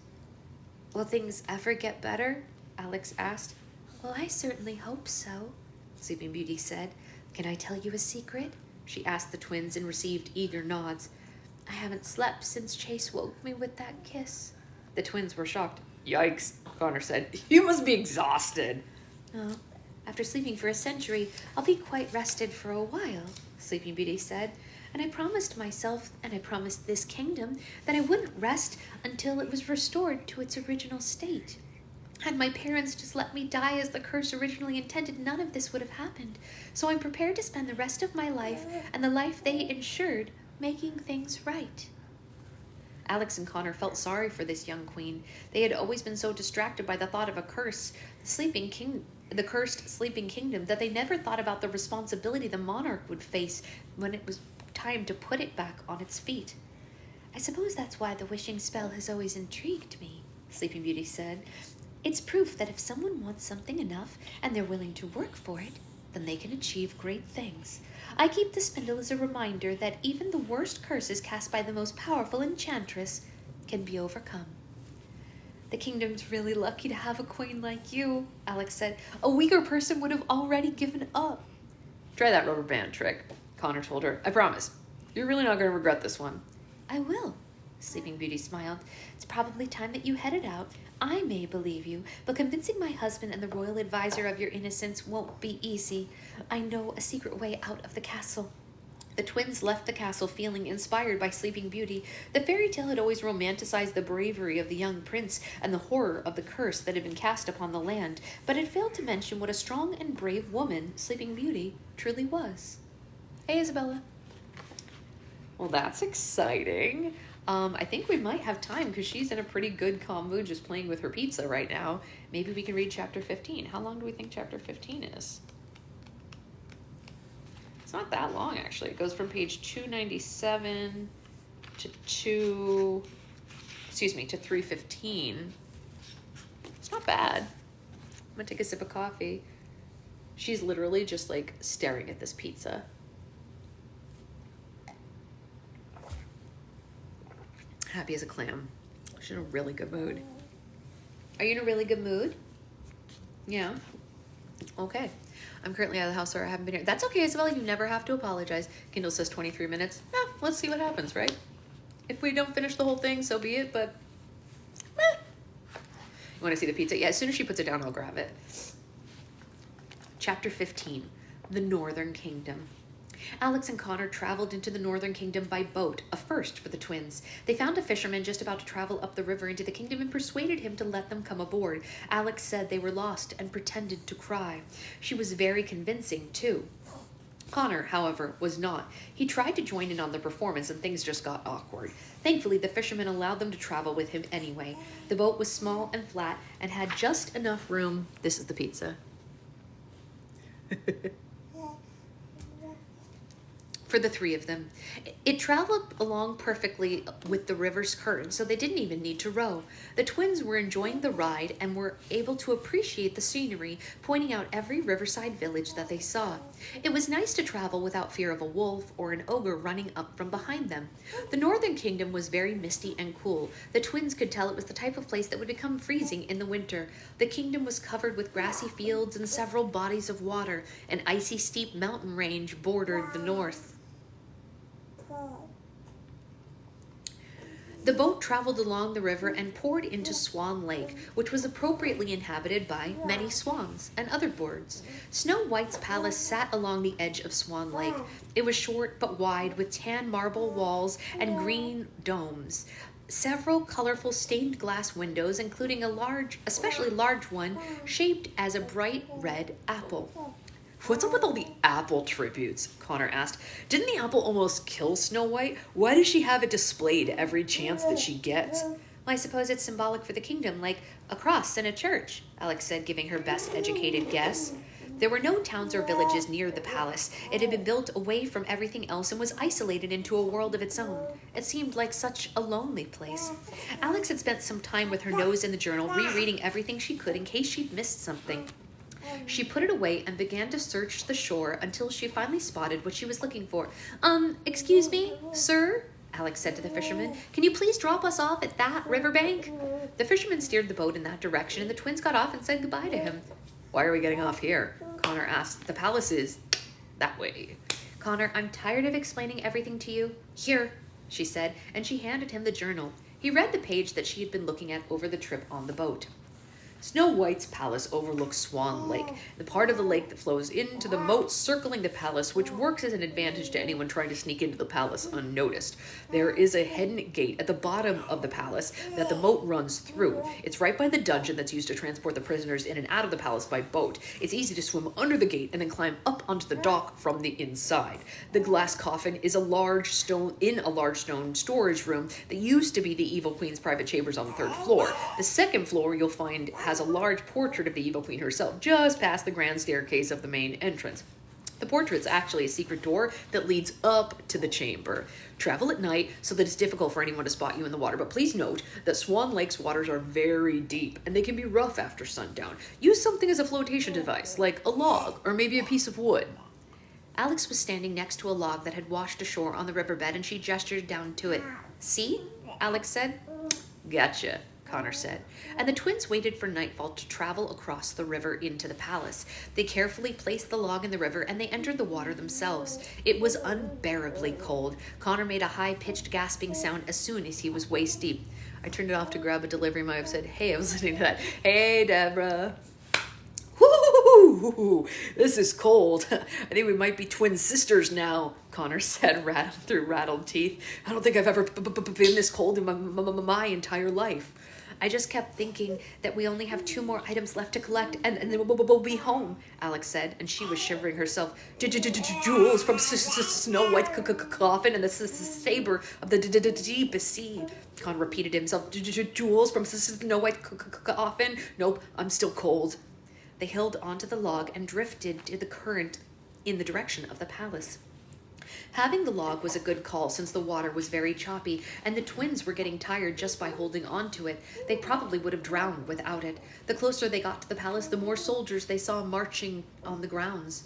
Will things ever get better? Alex asked. Well, I certainly hope so, Sleeping Beauty said. Can I tell you a secret? She asked the twins and received eager nods. I haven't slept since Chase woke me with that kiss. The twins were shocked. Yikes, Connor said. You must be exhausted. Oh, after sleeping for a century, I'll be quite rested for a while, Sleeping Beauty said. And I promised myself, and I promised this kingdom, that I wouldn't rest until it was restored to its original state. Had my parents just let me die as the curse originally intended, none of this would have happened. So I'm prepared to spend the rest of my life, and the life they ensured, making things right. Alex and Connor felt sorry for this young queen. They had always been so distracted by the thought of a curse, the cursed sleeping kingdom, that they never thought about the responsibility the monarch would face when it was time to put it back on its feet. I suppose that's why the wishing spell has always intrigued me, Sleeping Beauty said. It's proof that if someone wants something enough and they're willing to work for it, then they can achieve great things. I keep the spindle as a reminder that even the worst curses cast by the most powerful enchantress can be overcome. The kingdom's really lucky to have a queen like you, Alex said. A weaker person would have already given up. Try that rubber band trick, Connor told her. I promise. You're really not going to regret this one. I will, Sleeping Beauty smiled. It's probably time that you headed out. I may believe you, but convincing my husband and the royal advisor of your innocence won't be easy. I know a secret way out of the castle. The twins left the castle feeling inspired by Sleeping Beauty. The fairy tale had always romanticized the bravery of the young prince and the horror of the curse that had been cast upon the land, but it failed to mention what a strong and brave woman Sleeping Beauty truly was. Hey, Isabella. Well, that's exciting. I think we might have time because she's in a pretty good calm mood just playing with her pizza right now. Maybe we can read chapter 15. How long do we think chapter 15 is? It's not that long, actually. It goes from page 297 to 315. It's not bad. I'm gonna take a sip of coffee. She's literally just like staring at this pizza. Happy as a clam. She's in a really good mood. Are you in a really good mood? Yeah. Okay. I'm currently out of the house, so I haven't been here. That's okay, Isabella. You never have to apologize. Kindle says 23 minutes. Let's see what happens, right? If we don't finish the whole thing, so be it, but... You want to see the pizza? Yeah, as soon as she puts it down, I'll grab it. Chapter 15. The Northern Kingdom. Alex and Connor traveled into the Northern Kingdom by boat, a first for the twins. They found a fisherman just about to travel up the river into the kingdom and persuaded him to let them come aboard. Alex said they were lost and pretended to cry. She was very convincing, too. Connor, however, was not. He tried to join in on the performance and things just got awkward. Thankfully, the fisherman allowed them to travel with him anyway. The boat was small and flat and had just enough room. This is the pizza. For the three of them. It traveled along perfectly with the river's current, so they didn't even need to row. The twins were enjoying the ride and were able to appreciate the scenery, pointing out every riverside village that they saw. It was nice to travel without fear of a wolf or an ogre running up from behind them. The Northern Kingdom was very misty and cool. The twins could tell it was the type of place that would become freezing in the winter. The kingdom was covered with grassy fields and several bodies of water. An icy steep mountain range bordered the north. The boat traveled along the river and poured into Swan Lake, which was appropriately inhabited by many swans and other birds. Snow White's palace sat along the edge of Swan Lake. It was short but wide, with tan marble walls and green domes. Several colorful stained glass windows, including especially large one, shaped as a bright red apple. What's up with all the apple tributes? Connor asked. Didn't the apple almost kill Snow White? Why does she have it displayed every chance that she gets? Well, I suppose it's symbolic for the kingdom, like a cross in a church, Alex said, giving her best educated guess. There were no towns or villages near the palace. It had been built away from everything else and was isolated into a world of its own. It seemed like such a lonely place. Alex had spent some time with her nose in the journal, rereading everything she could in case she'd missed something. She put it away and began to search the shore until she finally spotted what she was looking for. Excuse me, sir? Alex said to the fisherman. Can you please drop us off at that riverbank? The fisherman steered the boat in that direction, and the twins got off and said goodbye to him. Why are we getting off here? Connor asked. The palace is that way. Connor, I'm tired of explaining everything to you. Here, she said, and she handed him the journal. He read the page that she had been looking at over the trip on the boat. Snow White's palace overlooks Swan Lake, the part of the lake that flows into the moat circling the palace, which works as an advantage to anyone trying to sneak into the palace unnoticed. There is a hidden gate at the bottom of the palace that the moat runs through. It's right by the dungeon that's used to transport the prisoners in and out of the palace by boat. It's easy to swim under the gate and then climb up onto the dock from the inside. The glass coffin is in a large stone storage room that used to be the Evil Queen's private chambers on the 3rd floor. The 2nd floor you'll find has a large portrait of the Evil Queen herself, just past the grand staircase of the main entrance. The portrait's actually a secret door that leads up to the chamber. Travel at night so that it's difficult for anyone to spot you in the water, but please note that Swan Lake's waters are very deep, and they can be rough after sundown. Use something as a flotation device, like a log, or maybe a piece of wood. Alex was standing next to a log that had washed ashore on the riverbed, and she gestured down to it. See? Alex said. Gotcha, Connor said, and the twins waited for nightfall to travel across the river into the palace. They carefully placed the log in the river, and they entered the water themselves. It was unbearably cold. Connor made a high-pitched gasping sound as soon as he was waist deep. I turned it off to grab a delivery. Might have said, hey, I was listening to that. Hey, Deborah. Whoo! This is cold. I think we might be twin sisters now, Connor said through rattled teeth. I don't think I've ever been this cold in my entire life. I just kept thinking that we only have 2 more items left to collect, and then we'll be home, Alex said, and she was shivering herself. Jewels from Snow White's coffin and the saber of the deepest sea. Con repeated himself. Jewels from Snow White's coffin? Nope, I'm still cold. They held onto the log and drifted to the current in the direction of the palace. Having the log was a good call since the water was very choppy, and the twins were getting tired just by holding on to it. They probably would have drowned without it. The closer they got to the palace, the more soldiers they saw marching on the grounds.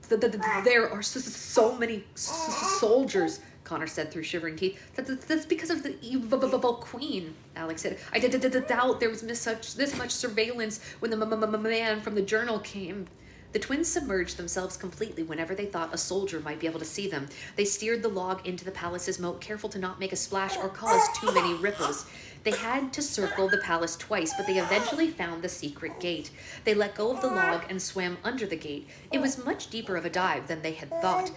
There are so many soldiers, Connor said through shivering teeth. That's because of the evil queen, Alex said. I doubt there was this much surveillance when the man from the journal came. The twins submerged themselves completely whenever they thought a soldier might be able to see them. They steered the log into the palace's moat, careful to not make a splash or cause too many ripples. They had to circle the palace twice, but they eventually found the secret gate. They let go of the log and swam under the gate. It was much deeper of a dive than they had thought.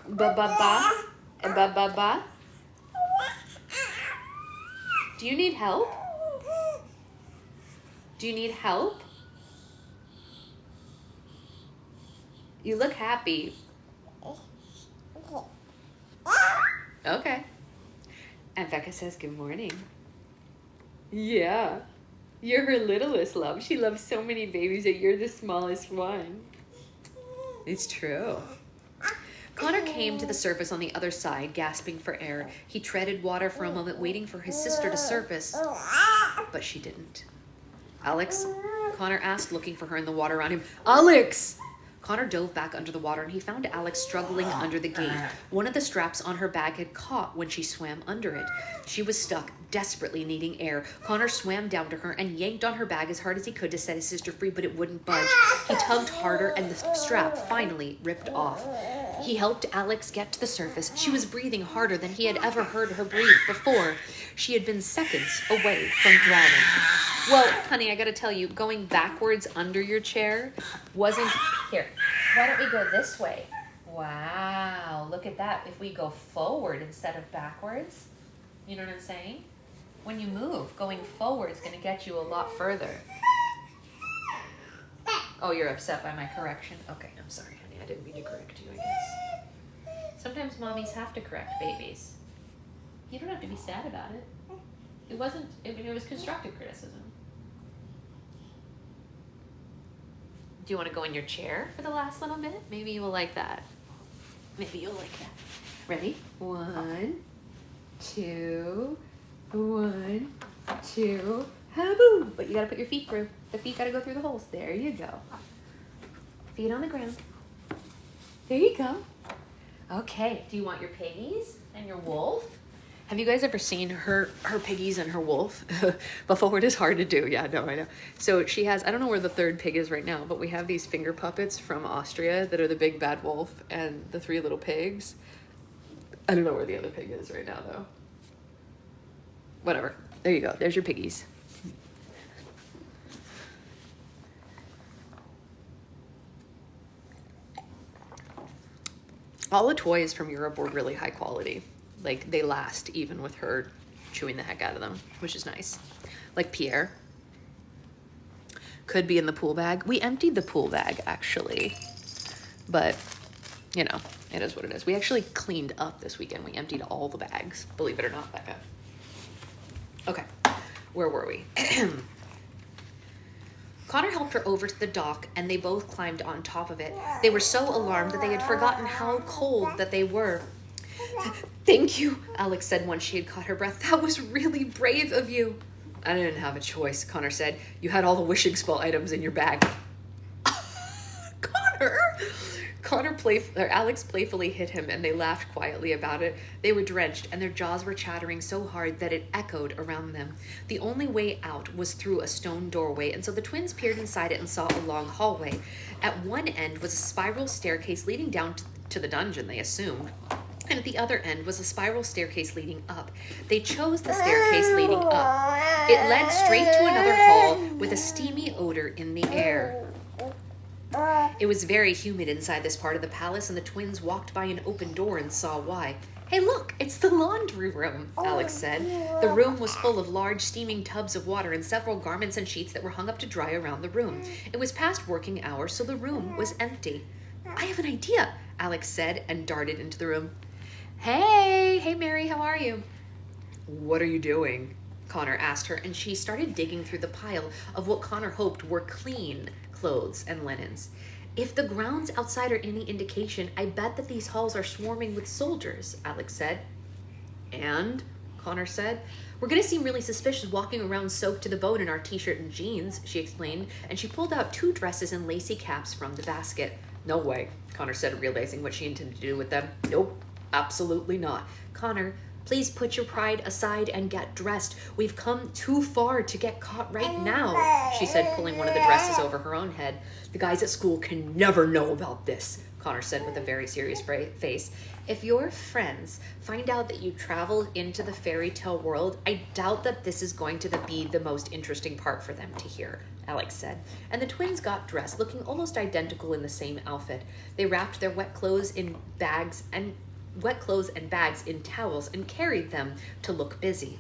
Ba-ba-ba? Do you need help? Do you need help? You look happy. Okay. And Becca says, good morning. Yeah. You're her littlest, love. She loves so many babies that you're the smallest one. It's true. Connor came to the surface on the other side, gasping for air. He treaded water for a moment, waiting for his sister to surface. But she didn't. Alex? Connor asked, looking for her in the water around him. Alex! Connor dove back under the water and he found Alex struggling under the gate. One of the straps on her bag had caught when she swam under it. She was stuck, desperately needing air. Connor swam down to her and yanked on her bag as hard as he could to set his sister free, but it wouldn't budge. He tugged harder and the strap finally ripped off. He helped Alex get to the surface. She was breathing harder than he had ever heard her breathe before. She had been seconds away from drowning. Well, honey, I gotta tell you, going backwards under your chair wasn't... Here, why don't we go this way? Wow, look at that. If we go forward instead of backwards, you know what I'm saying? When you move, going forward is gonna get you a lot further. Oh, you're upset by my correction? Okay, I'm sorry, honey. I didn't mean to correct you, I guess. Sometimes mommies have to correct babies. You don't have to be sad about it. It wasn't, it was constructive criticism. Do you want to go in your chair for the last little bit? Maybe you will like that. Maybe you'll like that. Ready? 1, 2, 1, 2, ha-boom! But you gotta put your feet through. The feet gotta go through the holes. There you go. Feet on the ground. There you go. Okay, do you want your piggies and your wolf? Have you guys ever seen her piggies and her wolf? Before it is hard to do. Yeah, no, I know. So she has, I don't know where the third pig is right now, but we have these finger puppets from Austria that are the big bad wolf and the 3 little pigs. I don't know where the other pig is right now, though. Whatever. There you go. There's your piggies. All the toys from Europe were really high quality. Like, they last even with her chewing the heck out of them, which is nice. Like Pierre. Could be in the pool bag. We emptied the pool bag, actually. But, you know, it is what it is. We actually cleaned up this weekend. We emptied all the bags, believe it or not, Becca. Okay, where were we? Connor helped her over to the dock, and they both climbed on top of it. They were so alarmed that they had forgotten how cold that they were. Thank you, Alex said once she had caught her breath. That was really brave of you. I didn't have a choice, Connor said. You had all the wishing spell items in your bag. Alex playfully hit him, and they laughed quietly about it. They were drenched, and their jaws were chattering so hard that it echoed around them. The only way out was through a stone doorway, and so the twins peered inside it and saw a long hallway. At one end was a spiral staircase leading down to the dungeon, they assumed. And at the other end was a spiral staircase leading up. They chose the staircase leading up. It led straight to another hall with a steamy odor in the air. It was very humid inside this part of the palace, and the twins walked by an open door and saw why. Hey, look, it's the laundry room, Alex said. The room was full of large steaming tubs of water and several garments and sheets that were hung up to dry around the room. It was past working hours, so the room was empty. I have an idea, Alex said and darted into the room. Hey Mary, how are you? What are you doing? Connor asked her, and she started digging through the pile of what Connor hoped were clean clothes and linens. If the grounds outside are any indication, I bet that these halls are swarming with soldiers, Alex said. And, Connor said, we're gonna seem really suspicious walking around soaked to the bone in our t-shirt and jeans, she explained, and she pulled out 2 dresses and lacy caps from the basket. No way, Connor said, realizing what she intended to do with them. Nope. Absolutely not. Connor, please put your pride aside and get dressed. We've come too far to get caught right now, she said, pulling one of the dresses over her own head. The guys at school can never know about this, Connor said with a very serious face. If your friends find out that you travel into the fairy tale world, I doubt that this is going to be the most interesting part for them to hear, Alex said. And the twins got dressed, looking almost identical in the same outfit. They wrapped their wet clothes and bags in towels and carried them to look busy.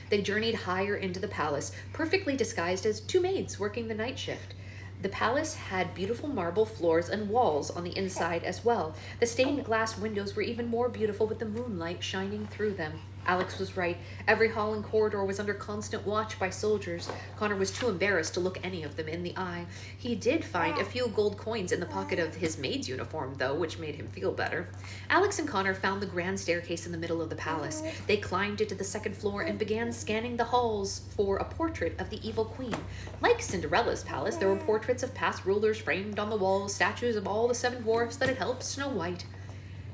They journeyed higher into the palace, perfectly disguised as two maids working the night shift. The palace had beautiful marble floors and walls on the inside as well. The stained glass windows were even more beautiful with the moonlight shining through them. Alex was right. Every hall and corridor was under constant watch by soldiers. Connor was too embarrassed to look any of them in the eye. He did find a few gold coins in the pocket of his maid's uniform, though, which made him feel better. Alex and Connor found the grand staircase in the middle of the palace. They climbed it to the second floor and began scanning the halls for a portrait of the evil queen. Like Cinderella's palace, there were portraits of past rulers framed on the walls, statues of all the 7 dwarfs that had helped Snow White.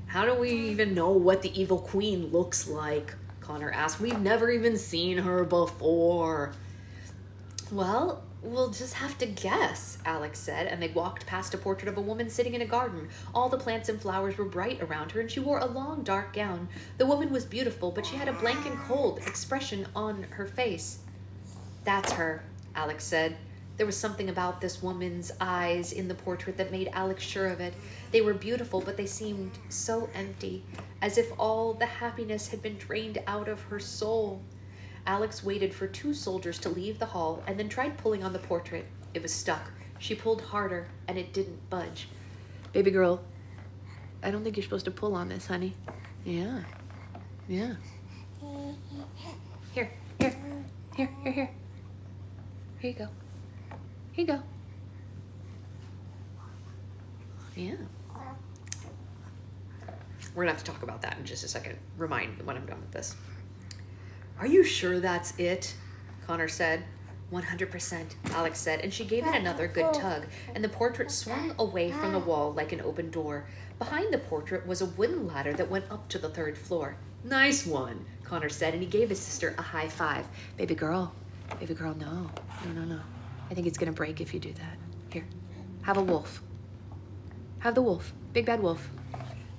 How do we even know what the evil queen looks like? Connor asked. We've never even seen her before. Well, we'll just have to guess, Alex said, and they walked past a portrait of a woman sitting in a garden. All the plants and flowers were bright around her, and she wore a long, dark gown. The woman was beautiful, but she had a blank and cold expression on her face. That's her, Alex said. There was something about this woman's eyes in the portrait that made Alex sure of it. They were beautiful, but they seemed so empty, as if all the happiness had been drained out of her soul. Alex waited for 2 soldiers to leave the hall and then tried pulling on the portrait. It was stuck. She pulled harder, and it didn't budge. Baby girl, I don't think you're supposed to pull on this, honey. Yeah. Here. Here you go. Here you go. Yeah. We're gonna have to talk about that in just a second. Remind when I'm done with this. Are you sure that's it? Connor said. 100%, Alex said, and she gave it another good tug, and the portrait swung away from the wall like an open door. Behind the portrait was a wooden ladder that went up to the 3rd floor. Nice one, Connor said, and he gave his sister a high five. Baby girl, no. I think it's gonna break if you do that. Here, have a wolf. Have the wolf, big bad wolf.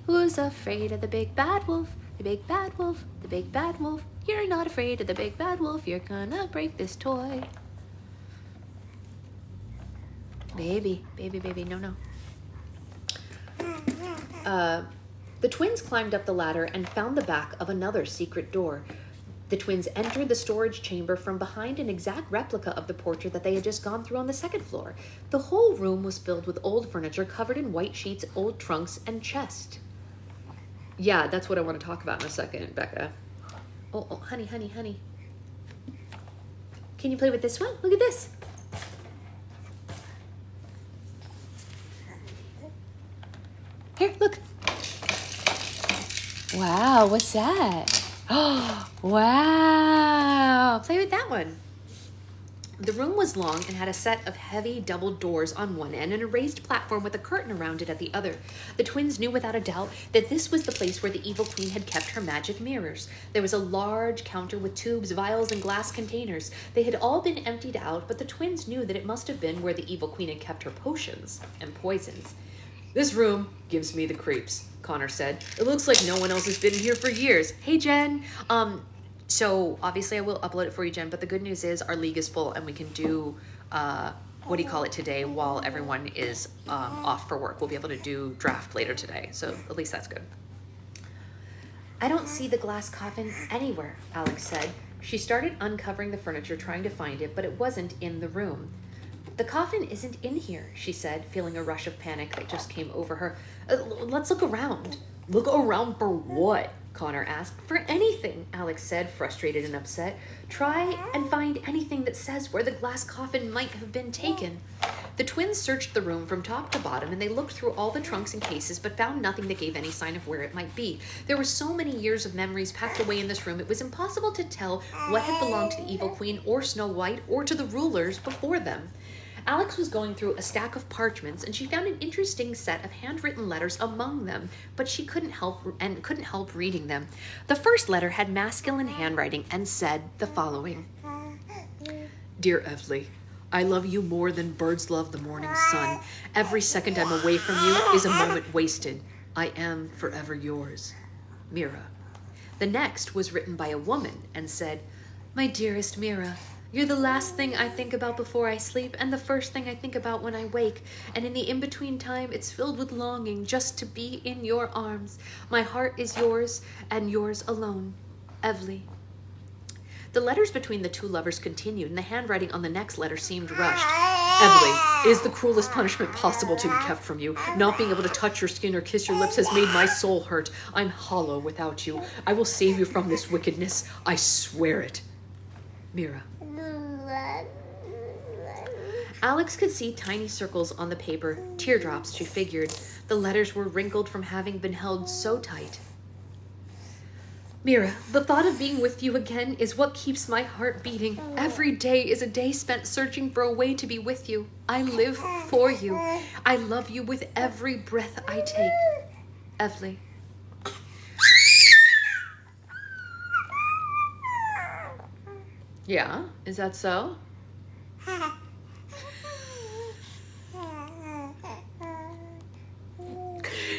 Who's afraid of the big bad wolf? The big bad wolf, the big bad wolf. You're not afraid of the big bad wolf. You're gonna break this toy. Baby, no. The twins climbed up the ladder and found the back of another secret door. The twins entered the storage chamber from behind an exact replica of the portrait that they had just gone through on the 2nd floor. The whole room was filled with old furniture covered in white sheets, old trunks, and chests. Yeah, that's what I want to talk about in a second, Becca. Oh, honey. Can you play with this one? Look at this. Here, look. Wow, what's that? Oh, wow. Play with that one. The room was long and had a set of heavy double doors on one end and a raised platform with a curtain around it at the other. The twins knew without a doubt that this was the place where the evil queen had kept her magic mirrors. There was a large counter with tubes, vials, and glass containers. They had all been emptied out, but the twins knew that it must have been where the evil queen had kept her potions and poisons. This room gives me the creeps, Connor said. It looks like no one else has been here for years. Hey, Jen. So obviously I will upload it for you, Jen, but the good news is our league is full and we can do, today while everyone is off for work. We'll be able to do draft later today, so at least that's good. I don't see the glass coffin anywhere, Alex said. She started uncovering the furniture, trying to find it, but it wasn't in the room. The coffin isn't in here, she said, feeling a rush of panic that just came over her. Let's look around. Look around for what? Connor asked. For anything, Alex said, frustrated and upset. Try and find anything that says where the glass coffin might have been taken. The twins searched the room from top to bottom, and they looked through all the trunks and cases, but found nothing that gave any sign of where it might be. There were so many years of memories packed away in this room, it was impossible to tell what had belonged to the evil queen or Snow White or to the rulers before them. Alex was going through a stack of parchments and she found an interesting set of handwritten letters among them, but she couldn't help reading them. The first letter had masculine handwriting and said the following. Dear Evely, I love you more than birds love the morning sun. Every second I'm away from you is a moment wasted. I am forever yours. Mira. The next was written by a woman and said, My dearest Mira, you're the last thing I think about before I sleep and the first thing I think about when I wake. And in the in-between time, it's filled with longing just to be in your arms. My heart is yours and yours alone. Evely. The letters between the two lovers continued, and the handwriting on the next letter seemed rushed. Evely, it is the cruelest punishment possible to be kept from you. Not being able to touch your skin or kiss your lips has made my soul hurt. I'm hollow without you. I will save you from this wickedness. I swear it. Mira. Alex could see tiny circles on the paper, teardrops, she figured. The letters were wrinkled from having been held so tight. Mira, the thought of being with you again is what keeps my heart beating. Every day is a day spent searching for a way to be with you. I live for you. I love you with every breath I take. Evely. Yeah, is that so?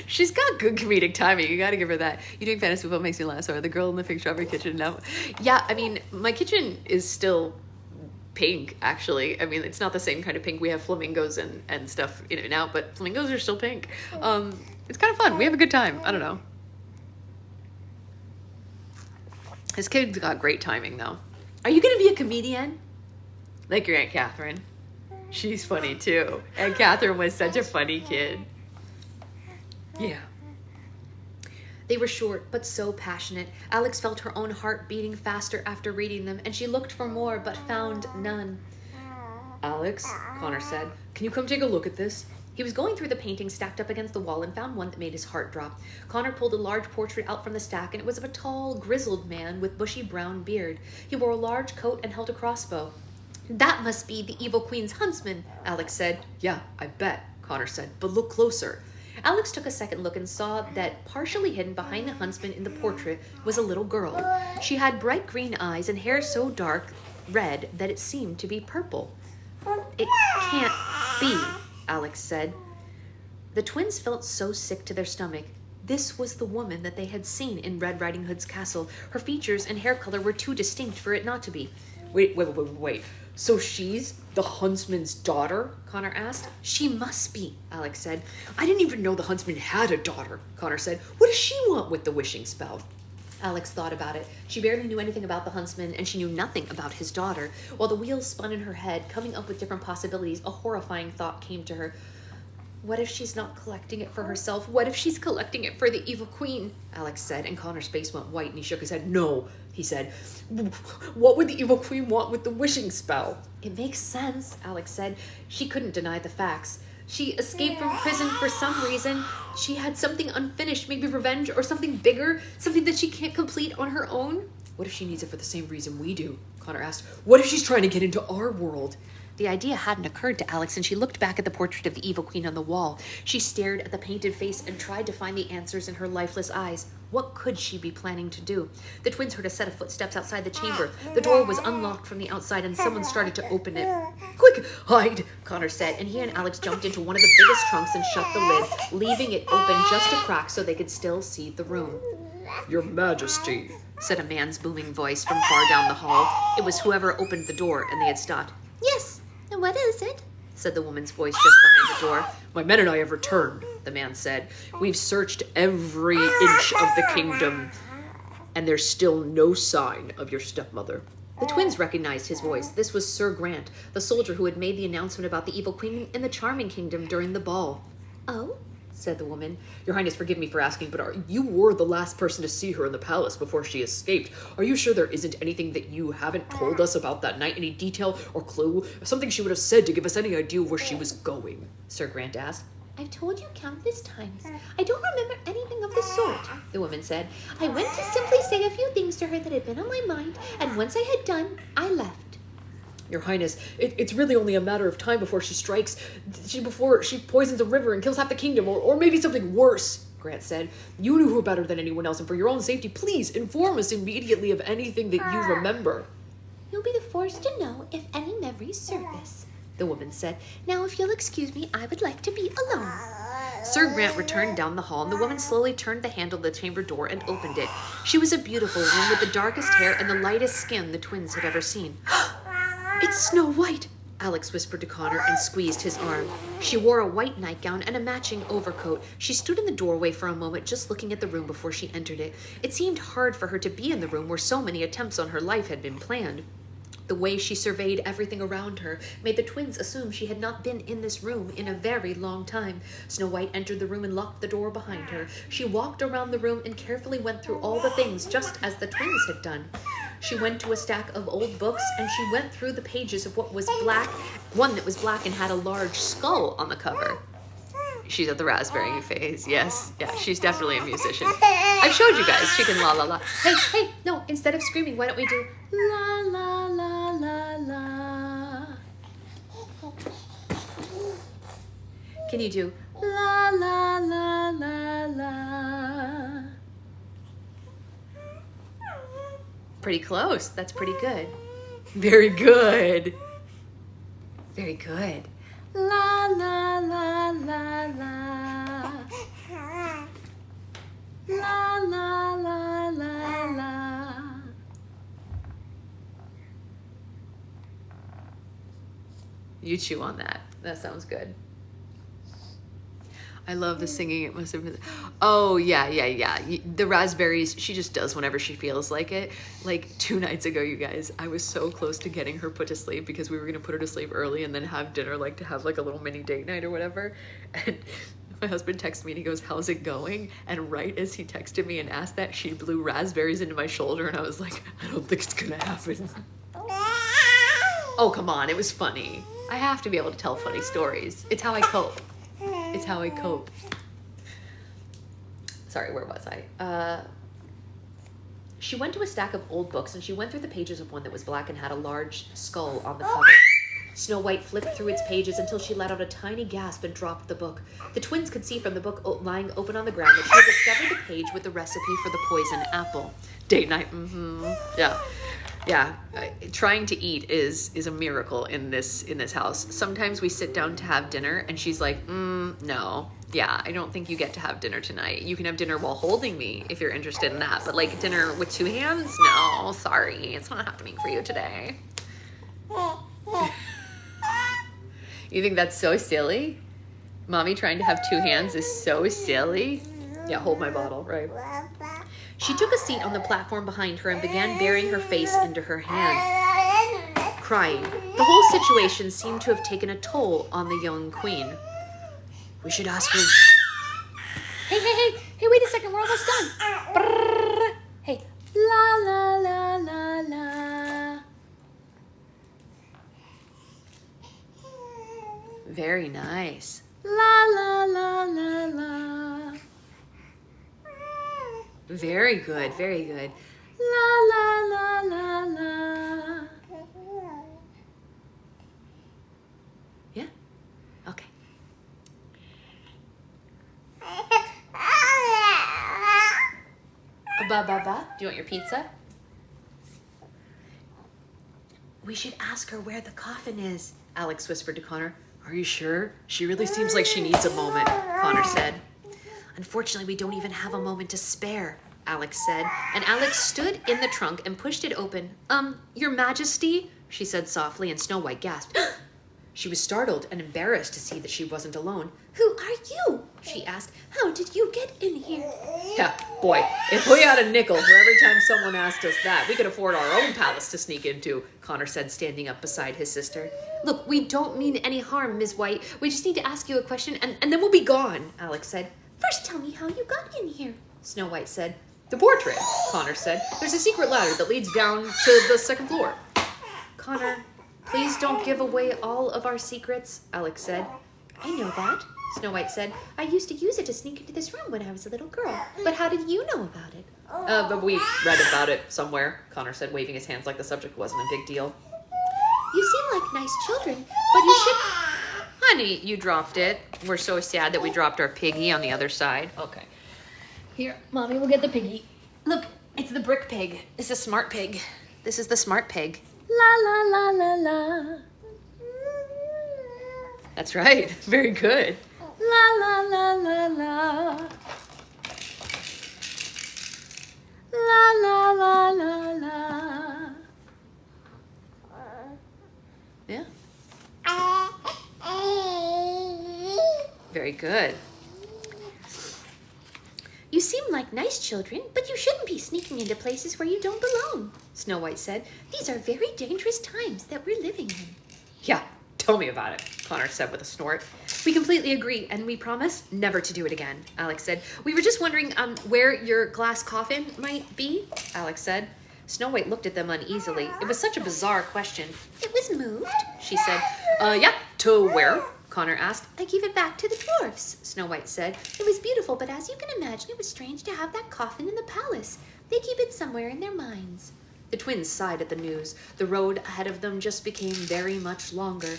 She's got good comedic timing. You gotta give her that. You doing fantasy what makes me laugh? Or the girl in the pink strawberry kitchen now? Yeah, I mean, my kitchen is still pink, actually. I mean, it's not the same kind of pink. We have flamingos and stuff in it now, but flamingos are still pink. It's kind of fun. We have a good time. I don't know. This kid's got great timing, though. Are you gonna be a comedian? Like your Aunt Catherine. She's funny, too. Aunt Catherine was such a funny kid. Yeah. They were short, but so passionate. Alex felt her own heart beating faster after reading them, and she looked for more, but found none. Alex, Connor said, can you come take a look at this? He was going through the paintings stacked up against the wall and found one that made his heart drop. Connor pulled a large portrait out from the stack, and it was of a tall, grizzled man with bushy brown beard. He wore a large coat and held a crossbow. That must be the evil queen's huntsman, Alex said. Yeah, I bet, Connor said, but look closer. Alex took a second look and saw that partially hidden behind the huntsman in the portrait was a little girl. She had bright green eyes and hair so dark red that it seemed to be purple. It can't be, Alex said. The twins felt so sick to their stomach. This was the woman that they had seen in Red Riding Hood's castle. Her features and hair color were too distinct for it not to be. Wait. So she's the huntsman's daughter? Connor asked. She must be, Alex said. I didn't even know the huntsman had a daughter, Connor said. What does she want with the wishing spell? Alex thought about it. She barely knew anything about the huntsman, and she knew nothing about his daughter. While the wheels spun in her head, coming up with different possibilities, a horrifying thought came to her. What if she's not collecting it for herself? What if she's collecting it for the evil queen? Alex said, and Connor's face went white, and he shook his head. No, he said. What would the evil queen want with the wishing spell? It makes sense, Alex said. She couldn't deny the facts. She escaped from prison for some reason. She had something unfinished, maybe revenge or something bigger, something that she can't complete on her own. What if she needs it for the same reason we do? Connor asked. What if she's trying to get into our world? The idea hadn't occurred to Alex, and she looked back at the portrait of the evil queen on the wall. She stared at the painted face and tried to find the answers in her lifeless eyes. What could she be planning to do? The twins heard a set of footsteps outside the chamber. The door was unlocked from the outside, and someone started to open it. Quick, hide, Connor said, and he and Alex jumped into one of the biggest trunks and shut the lid, leaving it open just a crack so they could still see the room. Your Majesty, said a man's booming voice from far down the hall. It was whoever opened the door, and they had stopped. Yes. What is it? Said the woman's voice just behind the door. My men and I have returned, the man said. We've searched every inch of the kingdom, and there's still no sign of your stepmother. The twins recognized his voice. This was Sir Grant, the soldier who had made the announcement about the evil queen in the Charming Kingdom during the ball. Oh? Said the woman. Your Highness, forgive me for asking, but you were the last person to see her in the palace before she escaped. Are you sure there isn't anything that you haven't told us about that night? Any detail or clue? Something she would have said to give us any idea where she was going? Sir Grant asked. I've told you countless times. I don't remember anything of the sort, the woman said. I went to simply say a few things to her that had been on my mind, and once I had done, I left. Your Highness, it's really only a matter of time before she strikes, before she poisons the river and kills half the kingdom, or maybe something worse, Grant said. You knew her better than anyone else, and for your own safety, please inform us immediately of anything that you remember. You'll be the first to know if any memories surface, the woman said. Now, if you'll excuse me, I would like to be alone. Sir Grant returned down the hall, and the woman slowly turned the handle of the chamber door and opened it. She was a beautiful woman with the darkest hair and the lightest skin the twins had ever seen. It's Snow White, Alex whispered to Connor and squeezed his arm. She wore a white nightgown and a matching overcoat. She stood in the doorway for a moment, just looking at the room before she entered it. It seemed hard for her to be in the room where so many attempts on her life had been planned. The way she surveyed everything around her made the twins assume she had not been in this room in a very long time. Snow White entered the room and locked the door behind her. She walked around the room and carefully went through all the things just as the twins had done. She went to a stack of old books and she went through the pages of what was black, one that was black and had a large skull on the cover. She's at the raspberry phase, yes. Yeah, she's definitely a musician. I've showed you guys, she can la la la. Hey, no, instead of screaming, why don't we do la la la la la? Can you do la la la la la? Pretty close, that's pretty good. Very good. Very good. La la la la la. La la la la la. You chew on that. That sounds good. I love the singing. It must have been. Oh, yeah. The raspberries, she just does whenever she feels like it. Like 2 nights ago, you guys, I was so close to getting her put to sleep because we were going to put her to sleep early and then have dinner, like to have like a little mini date night or whatever. And my husband texted me and he goes, how's it going? And right as he texted me and asked that, she blew raspberries into my shoulder and I was like, I don't think it's going to happen. Oh, come on. It was funny. I have to be able to tell funny stories. It's how I cope. It's how I cope. Sorry, where was I? She went to a stack of old books and she went through the pages of one that was black and had a large skull on the cover. Snow White flipped through its pages until she let out a tiny gasp and dropped the book. The twins could see from the book lying open on the ground that she had discovered the page with the recipe for the poison apple. Date night, Yeah, trying to eat is a miracle in this house. Sometimes we sit down to have dinner and she's like, no. Yeah, I don't think you get to have dinner tonight. You can have dinner while holding me if you're interested in that. But like dinner with 2 hands? No, sorry. It's not happening for you today. You think that's so silly? Mommy trying to have 2 hands is so silly. Yeah, hold my bottle, right? She took a seat on the platform behind her and began burying her face into her hand, crying. The whole situation seemed to have taken a toll on the young queen. We should ask her. Hey, wait a second, we're almost done. Brrr. Hey, la la la la la. Very nice. La la la la la. Very good, very good. La la la la la. Yeah? Okay. Ba. Do you want your pizza? We should ask her where the coffin is, Alex whispered to Connor. Are you sure? She really seems like she needs a moment, Connor said. Unfortunately, we don't even have a moment to spare, Alex said. And Alex stood in the trunk and pushed it open. Your Majesty, she said softly, and Snow White gasped. She was startled and embarrassed to see that she wasn't alone. Who are you? She asked. How did you get in here? Yeah, boy, if we had a nickel for every time someone asked us that, we could afford our own palace to sneak into, Connor said, standing up beside his sister. Look, we don't mean any harm, Ms. White. We just need to ask you a question and then we'll be gone, Alex said. First tell me how you got in here, Snow White said. The portrait, Connor said. There's a secret ladder that leads down to the 2nd floor. Connor, please don't give away all of our secrets, Alex said. I know that, Snow White said. I used to use it to sneak into this room when I was a little girl. But how did you know about it? But we read about it somewhere, Connor said, waving his hands like the subject wasn't a big deal. You seem nice children, but you should... Honey, you dropped it. We're so sad that we dropped our piggy on the other side. Okay. Here, Mommy will get the piggy. Look, it's the brick pig. It's a smart pig. This is the smart pig. La la la la la. That's right. Very good. La la la la la. La la la la la. Yeah. Very good. You seem like nice children, but you shouldn't be sneaking into places where you don't belong, Snow White said. These are very dangerous times that we're living in. Yeah, tell me about it, Connor said with a snort. We completely agree, and we promise never to do it again, Alex said. We were just wondering where your glass coffin might be, Alex said. Snow White looked at them uneasily. It was such a bizarre question. It was moved, She said, yeah, to where? Connor asked. I gave it back to the dwarfs, Snow White said. It was beautiful, but as you can imagine, it was strange to have that coffin in the palace. They keep it somewhere in their minds. The twins sighed at the news. The road ahead of them just became very much longer.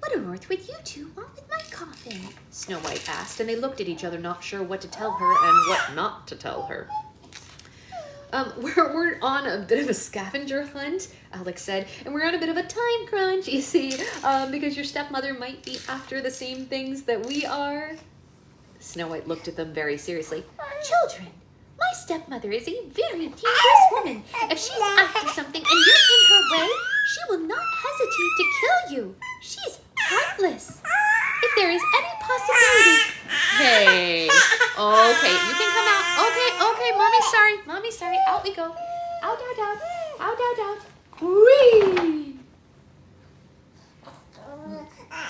What on earth would you two want with my coffin? Snow White asked, and they looked at each other, not sure what to tell her and what not to tell her. We're on a bit of a scavenger hunt, Alex said, and we're on a bit of a time crunch, you see, because your stepmother might be after the same things that we are. Snow White looked at them very seriously. Children, my stepmother is a very dangerous woman. If she's after something and you're in her way, she will not hesitate to kill you. She's heartless. If there is any possibility... Hey, okay, you can come out. Okay, Mommy's sorry. Out we go. Out, out, out. Out, out, out. Whee! Hey,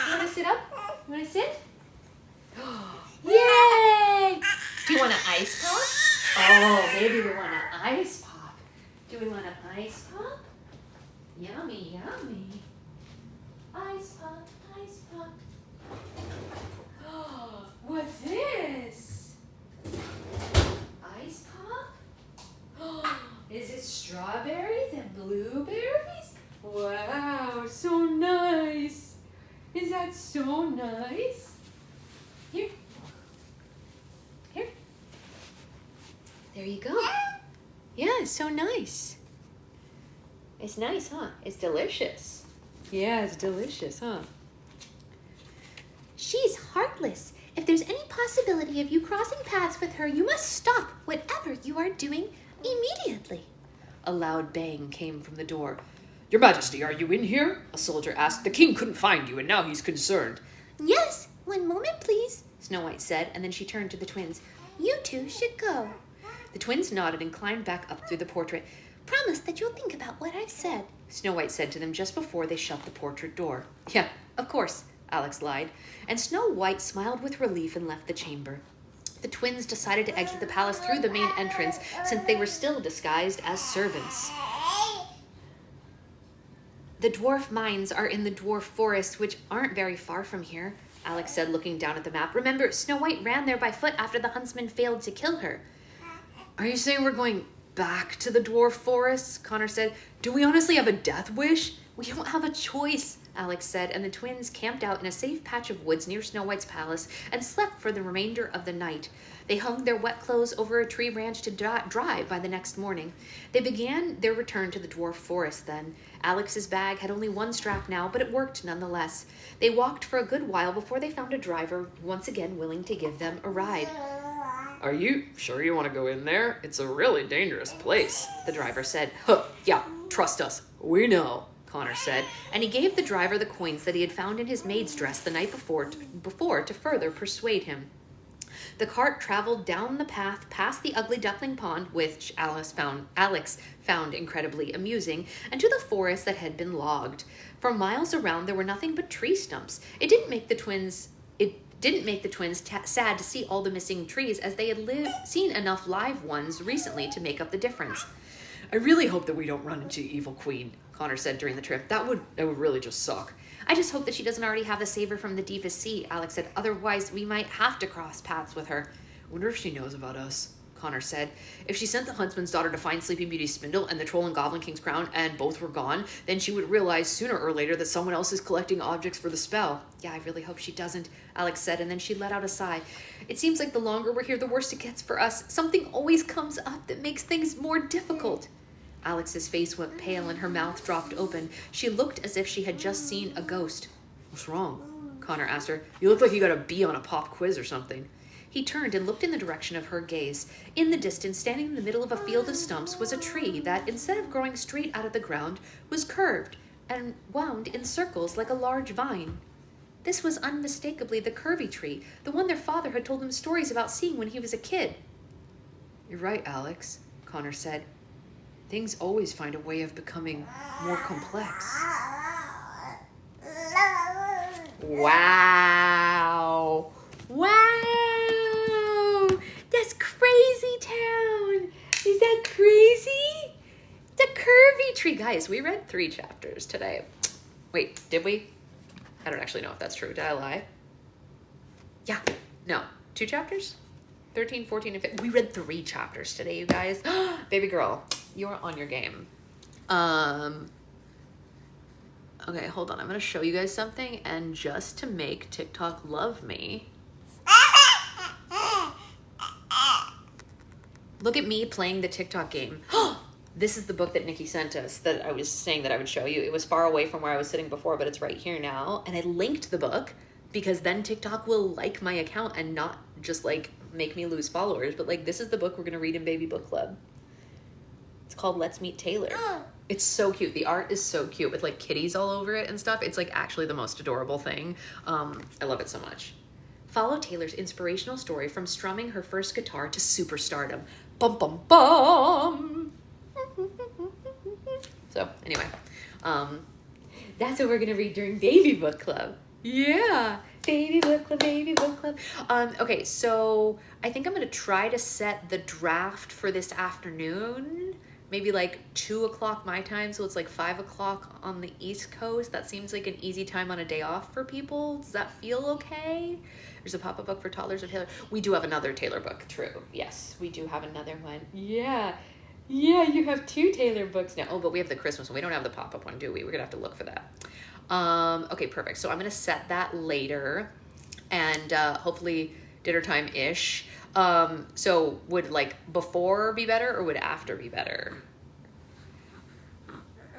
you want to sit up? You want to sit? Yay! Do you want an ice pop? Oh, maybe we want an ice pop. Do we want an ice pop? Yummy, yummy. Ice pop, ice pop. What's this? Ice pop? Is it strawberries and blueberries? Wow, so nice. Is that so nice? Here. Here. There you go. Yeah, it's so nice. It's nice, huh? It's delicious. Yeah, it's delicious, huh? She's heartless. If there's any possibility of you crossing paths with her, you must stop whatever you are doing immediately. A loud bang came from the door. Your Majesty, are you in here? A soldier asked. The king couldn't find you, and now he's concerned. Yes, one moment, please, Snow White said, and then she turned to the twins. You two should go. The twins nodded and climbed back up through the portrait. Promise that you'll think about what I've said, Snow White said to them just before they shut the portrait door. Yeah, of course, Alex lied, and Snow White smiled with relief and left the chamber. The twins decided to exit the palace through the main entrance since they were still disguised as servants. The dwarf mines are in the dwarf forest, which aren't very far from here, Alex said, looking down at the map. Remember, Snow White ran there by foot after the huntsman failed to kill her. Are you saying we're going back to the dwarf forests? Connor said. Do we honestly have a death wish? We don't have a choice, Alex said, and the twins camped out in a safe patch of woods near Snow White's palace and slept for the remainder of the night. They hung their wet clothes over a tree branch to dry by the next morning. They began their return to the dwarf forest then. Alex's bag had only one strap now, but it worked nonetheless. They walked for a good while before they found a driver, once again willing to give them a ride. Are you sure you want to go in there? It's a really dangerous place, the driver said. Huh, yeah, trust us. We know, Connor said, and he gave the driver the coins that he had found in his maid's dress the night before to further persuade him. The cart traveled down the path past the ugly duckling pond, which Alex found incredibly amusing, and to the forest that had been logged. For miles around, there were nothing but tree stumps. It didn't make the twins sad to see all the missing trees, as they had seen enough live ones recently to make up the difference. I really hope that we don't run into Evil Queen, Connor said during the trip. That would really just suck. I just hope that she doesn't already have the saver from the deepest sea, Alex said. Otherwise, we might have to cross paths with her. I wonder if she knows about us, Connor said. If she sent the huntsman's daughter to find Sleeping Beauty's spindle and the troll and Goblin King's crown and both were gone, then she would realize sooner or later that someone else is collecting objects for the spell. Yeah, I really hope she doesn't, Alex said, and then she let out a sigh. It seems like the longer we're here, the worse it gets for us. Something always comes up that makes things more difficult. Alex's face went pale and her mouth dropped open. She looked as if she had just seen a ghost. What's wrong? Connor asked her. You look like you got a B on a pop quiz or something. He turned and looked in the direction of her gaze. In the distance, standing in the middle of a field of stumps, was a tree that, instead of growing straight out of the ground, was curved and wound in circles like a large vine. This was unmistakably the curvy tree, the one their father had told them stories about seeing when he was a kid. You're right, Alex, Connor said. Things always find a way of becoming more complex. Wow. Wow. That's crazy town. Is that crazy? The curvy tree. Guys, we read 3 chapters today. Wait, did we? I don't actually know if that's true. Did I lie? Yeah. No. 2 chapters? 13, 14, and 15. We read 3 chapters today, you guys. Baby girl, you're on your game. Okay, hold on. I'm going to show you guys something. And just to make TikTok love me, look at me playing the TikTok game. This is the book that Nikki sent us that I was saying that I would show you. It was far away from where I was sitting before, but it's right here now. And I linked the book because then TikTok will like my account and not just like make me lose followers. But like, this is the book we're going to read in Baby Book Club. It's called Let's Meet Taylor. It's so cute. The art is so cute with like kitties all over it and stuff. It's like actually the most adorable thing. I love it so much. Follow Taylor's inspirational story from strumming her first guitar to superstardom. Bum, bum, bum. So anyway, that's what we're going to read during Baby Book Club. Yeah. Baby Book Club, Baby Book Club. Okay, so I think I'm going to try to set the draft for this afternoon. Maybe like 2 o'clock my time, so it's like 5 o'clock on the East Coast. That seems like an easy time on a day off for people. Does that feel okay? There's a pop-up book for toddlers of Taylor. We do have another Taylor book, true. Yes, we do have another one. Yeah. Yeah, you have 2 Taylor books now. Oh, but we have the Christmas one. We don't have the pop-up one, do we? We're going to have to look for that. Okay, perfect. So I'm going to set that later and hopefully dinner time-ish. So would like before be better or would after be better?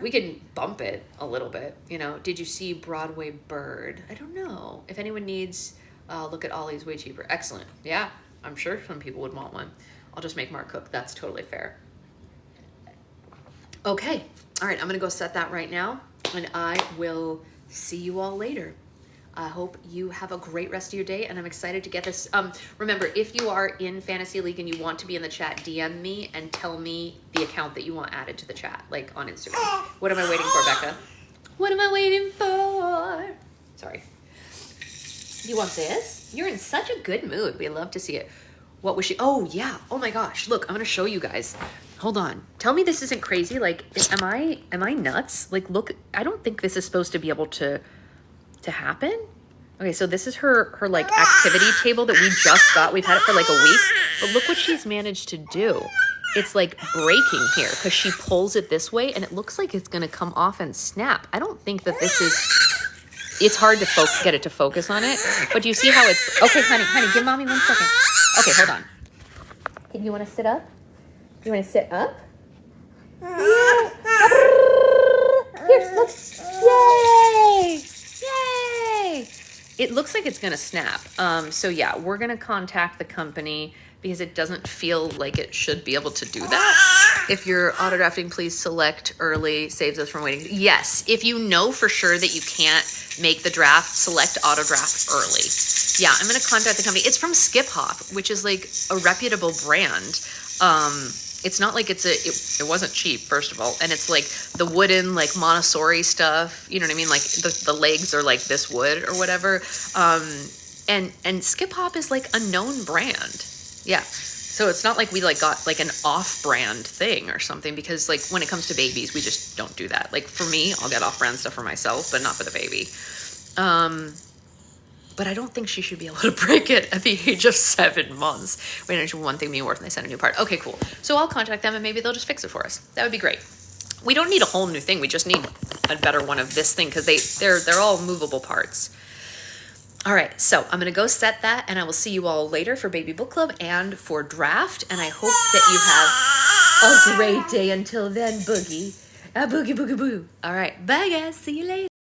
We can bump it a little bit, you know. Did you see Broadway Bird? I don't know. If anyone needs, look at Ollie's way cheaper. Excellent. Yeah, I'm sure some people would want one. I'll just make Mark cook. That's totally fair. Okay. All right. I'm going to go set that right now and I will see you all later. I hope you have a great rest of your day, and I'm excited to get this. Remember, if you are in Fantasy League and you want to be in the chat, DM me and tell me the account that you want added to the chat, like on Instagram. What am I waiting for, Becca? What am I waiting for? Sorry. You want this? You're in such a good mood. We love to see it. What was she? Oh, yeah. Oh, my gosh. Look, I'm going to show you guys. Hold on. Tell me this isn't crazy. Like, am I nuts? Like, look, I don't think this is supposed to be able to happen. Okay, so this is her like activity table that we just got. We've had it for like a week, but look what she's managed to do. It's like breaking here because she pulls it this way and it looks like it's gonna come off and snap. I don't think that this is, it's hard to get it to focus on it, but you see how it's, okay, honey, give mommy 1 second. Okay, hold on. You wanna sit up? You wanna sit up? Yeah. Here, look. Yay! Yay! It looks like it's gonna snap. So yeah, we're gonna contact the company because it doesn't feel like it should be able to do that. If you're auto drafting, please select early, saves us from waiting. Yes, if you know for sure that you can't make the draft, select auto draft early. Yeah, I'm gonna contact the company. It's from Skip Hop, which is like a reputable brand. It's not like it wasn't cheap, first of all. And it's like the wooden, like Montessori stuff, you know what I mean? Like the legs are like this wood or whatever. And Skip Hop is like a known brand. Yeah. So it's not like we like got like an off-brand thing or something because like when it comes to babies, we just don't do that. Like for me, I'll get off-brand stuff for myself, but not for the baby. but I don't think she should be able to break it at the age of 7 months. Wait, actually, one thing being worse, and they send a new part. Okay, cool. So I'll contact them and maybe they'll just fix it for us. That would be great. We don't need a whole new thing. We just need a better one of this thing because they're all movable parts. All right, so I'm gonna go set that, and I will see you all later for Baby Book Club and for draft. And I hope that you have a great day until then, Boogie. A boogie boogie boo. All right, bye guys. See you later.